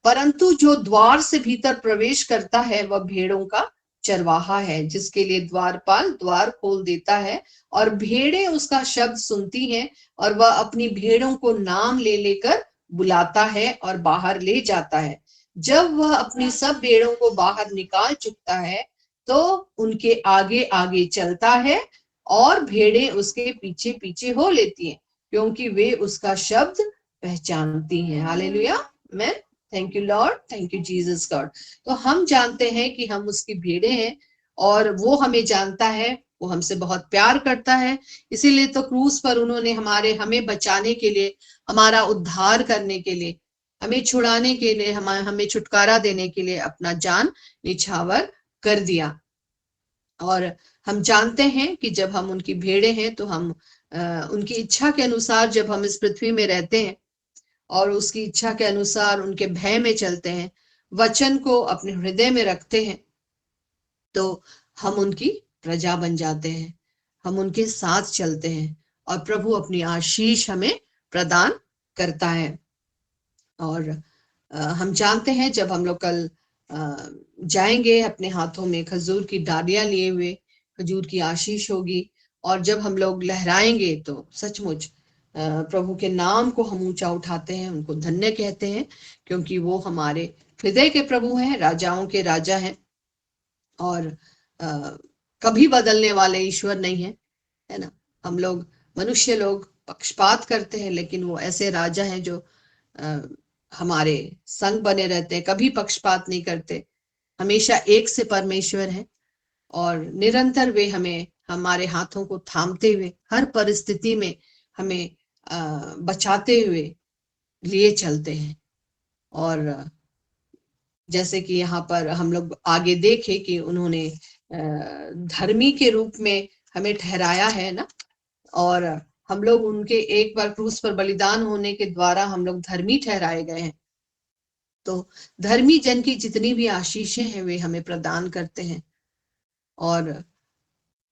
परंतु जो द्वार से भीतर प्रवेश करता है वह भेड़ों का चरवाहा है, जिसके लिए द्वारपाल द्वार खोल देता है और भेड़ें उसका शब्द सुनती हैं, और वह अपनी भेड़ों को नाम ले लेकर बुलाता है और बाहर ले जाता है। जब वह अपनी सब भेड़ों को बाहर निकाल चुकता है तो उनके आगे आगे चलता है और भेड़ें उसके पीछे पीछे हो लेती हैं, क्योंकि वे उसका शब्द पहचानती हैं। हालेलुया, आमीन। Thank you Lord, thank you Jesus God. तो हम जानते हैं कि हम उसकी भेड़े हैं और वो हमें जानता है, वो हमसे बहुत प्यार करता है। इसीलिए तो क्रूस पर उन्होंने हमें बचाने के लिए, हमारा उद्धार करने के लिए, हमें छुड़ाने के लिए, हमें छुटकारा देने के लिए अपना जान निछावर कर दिया। और हम जानते हैं कि जब हम उनकी भेड़े हैं तो हम उनकी इच्छा के अनुसार जब हम इस पृथ्वी में रहते हैं और उसकी इच्छा के अनुसार उनके भय में चलते हैं, वचन को अपने हृदय में रखते हैं, तो हम उनकी प्रजा बन जाते हैं, हम उनके साथ चलते हैं और प्रभु अपनी आशीष हमें प्रदान करता है। और हम जानते हैं जब हम लोग कल जाएंगे अपने हाथों में खजूर की डालियां लिए हुए, खजूर की आशीष होगी, और जब हम लोग लहराएंगे तो सचमुच प्रभु के नाम को हम ऊंचा उठाते हैं, उनको धन्य कहते हैं, क्योंकि वो हमारे हृदय के प्रभु हैं, राजाओं के राजा हैं और कभी बदलने वाले ईश्वर नहीं है ना। हम लोग मनुष्य लोग पक्षपात करते हैं, लेकिन वो ऐसे राजा हैं जो हमारे संग बने रहते हैं, कभी पक्षपात नहीं करते, हमेशा एक से परमेश्वर है और निरंतर वे हमें हमारे हाथों को थामते हुए हर परिस्थिति में हमें बचाते हुए लिए चलते हैं। और जैसे कि यहाँ पर हम लोग आगे देखे कि उन्होंने धर्मी के रूप में हमें ठहराया है ना, और हम लोग उनके एक बार क्रूस पर बलिदान होने के द्वारा हम लोग धर्मी ठहराए गए हैं। तो धर्मी जन की जितनी भी आशीषें हैं वे हमें प्रदान करते हैं और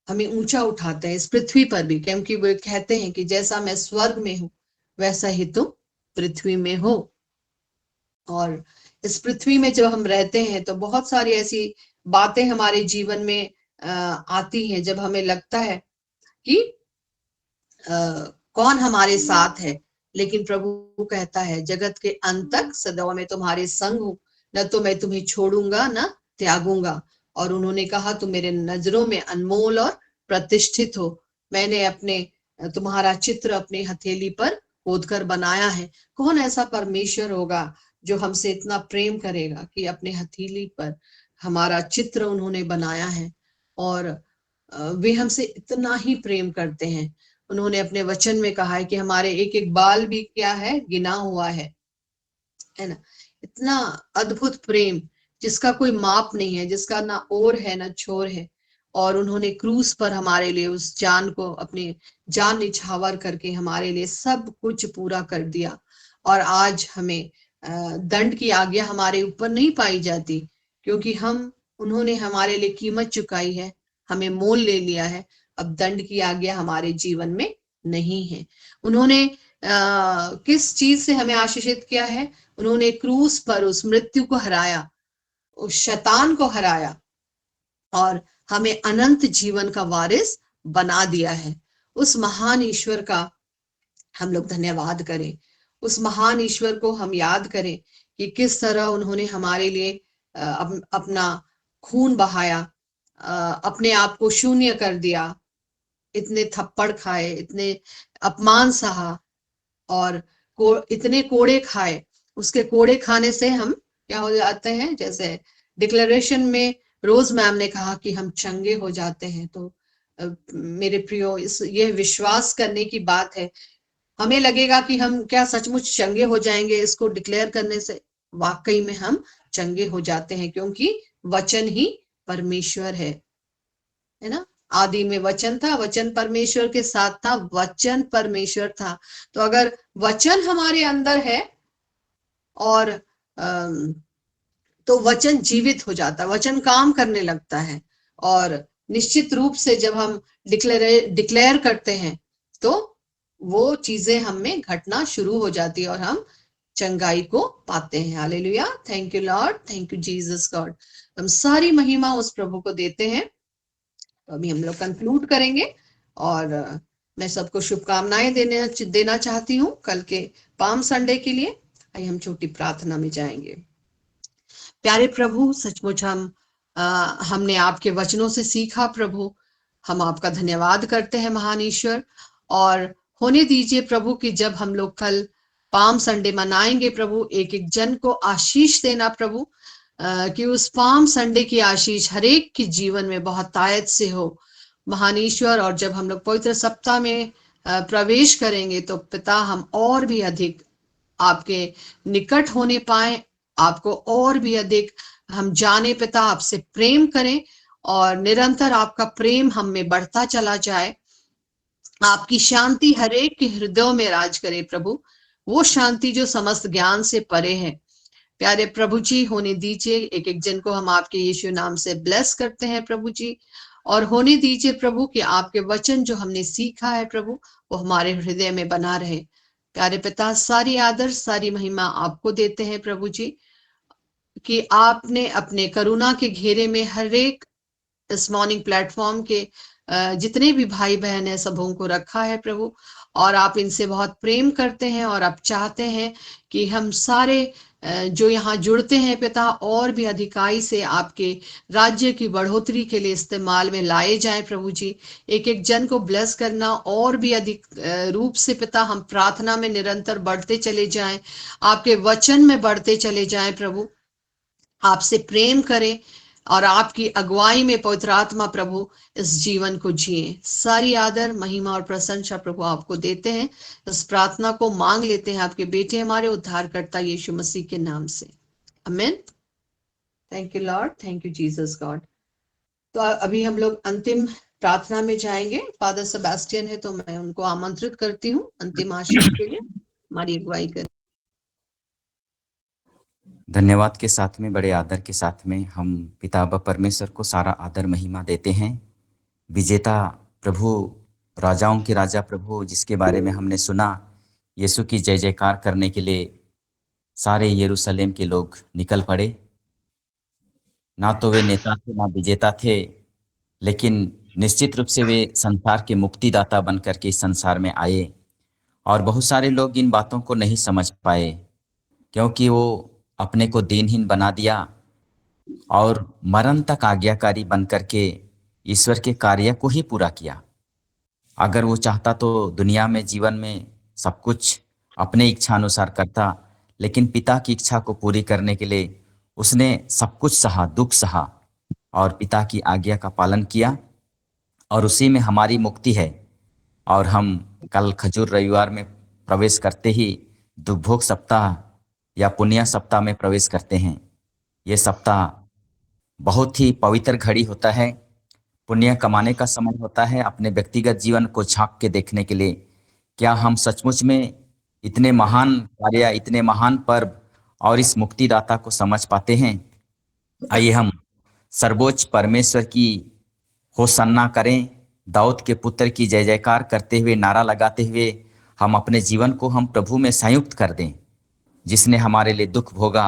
हमें ऊंचा उठाते हैं इस पृथ्वी पर भी, क्योंकि वे कहते हैं कि जैसा मैं स्वर्ग में हूं वैसा ही तुम पृथ्वी में हो। और इस पृथ्वी में जब हम रहते हैं तो बहुत सारी ऐसी बातें हमारे जीवन में आती हैं जब हमें लगता है कि कौन हमारे साथ है, लेकिन प्रभु कहता है जगत के अंत तक सदा मैं तुम्हारे संग हूं, न तो मैं तुम्हें छोड़ूंगा न त्यागूंगा। और उन्होंने कहा तुम मेरे नजरों में अनमोल और प्रतिष्ठित हो, मैंने अपने तुम्हारा चित्र अपनी हथेली पर खोदकर बनाया है। कौन ऐसा परमेश्वर होगा जो हमसे इतना प्रेम करेगा कि अपने हथेली पर हमारा चित्र उन्होंने बनाया है और वे हमसे इतना ही प्रेम करते हैं। उन्होंने अपने वचन में कहा है कि हमारे एक एक बाल भी क्या है, गिना हुआ है ना। इतना अद्भुत प्रेम जिसका कोई माप नहीं है, जिसका ना ओर है ना छोर है। और उन्होंने क्रूस पर हमारे लिए उस जान को अपनी जान निछावर करके हमारे लिए सब कुछ पूरा कर दिया। और आज हमें दंड की आज्ञा हमारे ऊपर नहीं पाई जाती, क्योंकि उन्होंने हमारे लिए कीमत चुकाई है, हमें मोल ले लिया है। अब दंड की आज्ञा हमारे जीवन में नहीं है। उन्होंने किस चीज से हमें आशीषित किया है? उन्होंने क्रूस पर उस मृत्यु को हराया, उस शैतान को हराया और हमें अनंत जीवन का वारिस बना दिया है। उस महान ईश्वर का हम लोग धन्यवाद करें, उस महान ईश्वर को हम याद करें कि किस तरह उन्होंने हमारे लिए अपना खून बहाया, अपने आप को शून्य कर दिया, इतने थप्पड़ खाए, इतने अपमान सहा और इतने कोड़े खाए। उसके कोड़े खाने से हम क्या हो जाते हैं? जैसे डिक्लेरेशन में रोज मैम ने कहा कि हम चंगे हो जाते हैं। तो मेरे प्रियो, ये विश्वास करने की बात है। हमें लगेगा कि हम क्या सचमुच चंगे हो जाएंगे, इसको डिक्लेयर करने से वाकई में हम चंगे हो जाते हैं, क्योंकि वचन ही परमेश्वर है ना। आदि में वचन था, वचन परमेश्वर के साथ था, वचन परमेश्वर था। तो अगर वचन हमारे अंदर है और तो वचन जीवित हो जाता है, वचन काम करने लगता है। और निश्चित रूप से जब हम डिक्लेयर करते हैं तो वो चीजें हम में घटना शुरू हो जाती है और हम चंगाई को पाते हैं। Hallelujah, thank you Lord, thank you Jesus God. हम सारी महिमा उस प्रभु को देते हैं। तो अभी हम लोग कंक्लूड करेंगे और मैं सबको शुभकामनाएं देना चाहती हूँ कल के पाम संडे के लिए। आइए हम छोटी प्रार्थना में जाएंगे। प्यारे प्रभु, सचमुच हमने आपके वचनों से सीखा प्रभु, हम आपका धन्यवाद करते हैं महान ईश्वर। और होने दीजिए प्रभु कि जब हम लोग कल पाम संडे मनाएंगे प्रभु, एक एक जन को आशीष देना प्रभु, कि उस पाम संडे की आशीष हर एक के जीवन में बहुत तायत से हो महान ईश्वर। और जब हम लोग पवित्र सप्ताह में प्रवेश करेंगे तो पिता हम और भी अधिक आपके निकट होने पाए, आपको और भी अधिक हम जाने पिता, आपसे प्रेम करें और निरंतर आपका प्रेम हम में बढ़ता चला जाए। आपकी शांति हर एक के हृदयों में राज करे प्रभु, वो शांति जो समस्त ज्ञान से परे है। प्यारे प्रभु जी, होने दीजिए एक एक जन को हम आपके यीशु नाम से ब्लेस करते हैं प्रभु जी। और होने दीजिए प्रभु कि आपके वचन जो हमने सीखा है प्रभु, वो हमारे हृदय में बना रहे। प्यारे पिता, सारी आदर सारी महिमा आपको देते हैं प्रभु जी, कि आपने अपने करुणा के घेरे में हर एक इस मॉर्निंग प्लेटफॉर्म के जितने भी भाई बहन है सबों को रखा है प्रभु। और आप इनसे बहुत प्रेम करते हैं और आप चाहते हैं कि हम सारे जो यहाँ जुड़ते हैं पिता और भी अधिकाई से आपके राज्य की बढ़ोतरी के लिए इस्तेमाल में लाए जाएं प्रभु जी। एक एक जन को ब्लेस करना और भी अधिक रूप से पिता हम प्रार्थना में निरंतर बढ़ते चले जाएं, आपके वचन में बढ़ते चले जाएं प्रभु, आपसे प्रेम करें और आपकी अगुवाई में पवित्र आत्मा प्रभु इस जीवन को जिए। सारी आदर महिमा और प्रशंसा प्रभु आपको देते हैं। इस प्रार्थना को मांग लेते हैं आपके बेटे हमारे उद्धारकर्ता यीशु मसीह के नाम से, आमीन। Thank you Lord, thank you Jesus God. तो अभी हम लोग अंतिम प्रार्थना में जाएंगे। फादर सेबेस्टियन है तो मैं उनको आमंत्रित करती हूँ अंतिम आशीष के लिए, हमारी अगुवाई करें। धन्यवाद के साथ में, बड़े आदर के साथ में हम पिता परमेश्वर को सारा आदर महिमा देते हैं। विजेता प्रभु, राजाओं के राजा प्रभु, जिसके बारे में हमने सुना, यीशु की जय जयकार करने के लिए सारे यरूशलेम के लोग निकल पड़े। ना तो वे नेता थे ना विजेता थे, लेकिन निश्चित रूप से वे संसार के मुक्तिदाता बनकर के इस संसार में आए। और बहुत सारे लोग इन बातों को नहीं समझ पाए, क्योंकि वो अपने को दीनहीन बना दिया और मरण तक आज्ञाकारी बनकर के ईश्वर के कार्य को ही पूरा किया। अगर वो चाहता तो दुनिया में जीवन में सब कुछ अपने इच्छा अनुसार करता, लेकिन पिता की इच्छा को पूरी करने के लिए उसने सब कुछ सहा, दुख सहा और पिता की आज्ञा का पालन किया, और उसी में हमारी मुक्ति है। और हम कल खजूर रविवार में प्रवेश करते ही दुर्भोग सप्ताह या पुण्य सप्ताह में प्रवेश करते हैं। ये सप्ताह बहुत ही पवित्र घड़ी होता है, पुण्य कमाने का समय होता है, अपने व्यक्तिगत जीवन को झांक के देखने के लिए क्या हम सचमुच में इतने महान कार्य, इतने महान पर्व और इस मुक्तिदाता को समझ पाते हैं। आइए हम सर्वोच्च परमेश्वर की होसन्ना करें, दाऊद के पुत्र की जय जयकार करते हुए, नारा लगाते हुए हम अपने जीवन को हम प्रभु में संयुक्त कर दें, जिसने हमारे लिए दुख भोगा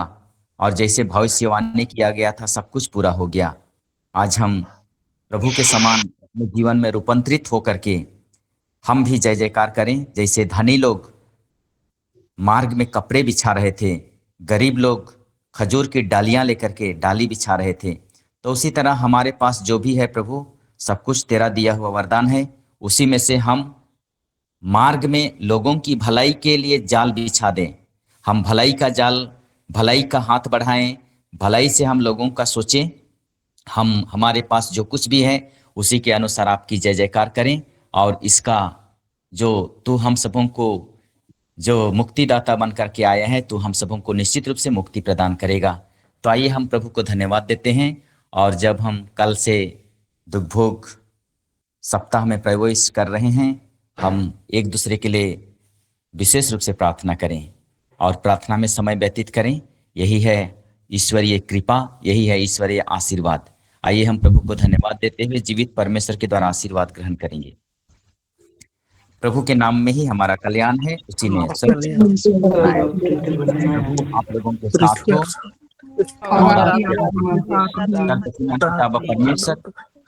और जैसे भविष्यवाणी किया गया था सब कुछ पूरा हो गया। आज हम प्रभु के समान अपने जीवन में रूपांतरित होकर के हम भी जय जयकार करें। जैसे धनी लोग मार्ग में कपड़े बिछा रहे थे, गरीब लोग खजूर की डालियां लेकर के डाली बिछा रहे थे, तो उसी तरह हमारे पास जो भी है प्रभु, सब कुछ तेरा दिया हुआ वरदान है। उसी में से हम मार्ग में लोगों की भलाई के लिए जाल बिछा दें। हम भलाई का जाल, भलाई का हाथ बढ़ाएं, भलाई से हम लोगों का सोचें। हम हमारे पास जो कुछ भी है उसी के अनुसार आपकी जय जयकार करें, और इसका जो तू हम सबों को जो मुक्तिदाता बन करके आया है, तो हम सबों को निश्चित रूप से मुक्ति प्रदान करेगा। तो आइए हम प्रभु को धन्यवाद देते हैं, और जब हम कल से दुर्भोग सप्ताह में प्रवेश कर रहे हैं, हम एक दूसरे के लिए विशेष रूप से प्रार्थना करें और प्रार्थना में समय व्यतीत करें। यही है ईश्वरीय कृपा, यही है ईश्वरीय आशीर्वाद। आइए हम प्रभु को धन्यवाद देते हुए जीवित परमेश्वर के द्वारा आशीर्वाद ग्रहण करेंगे। प्रभु के नाम में ही हमारा कल्याण है, उसी में सब आप लोगों के साथ हो। परमेश्वर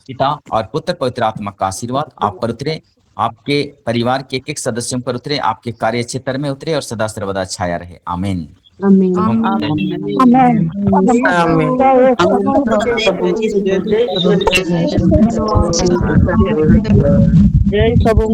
पिता और पुत्र पवित्र आत्मा का आशीर्वाद आप पर उतरे, आपके परिवार के एक एक सदस्यों पर उतरे, आपके कार्य क्षेत्र में उतरे और सदा सर्वदा छाया रहे। आमीन। जय प्रभु।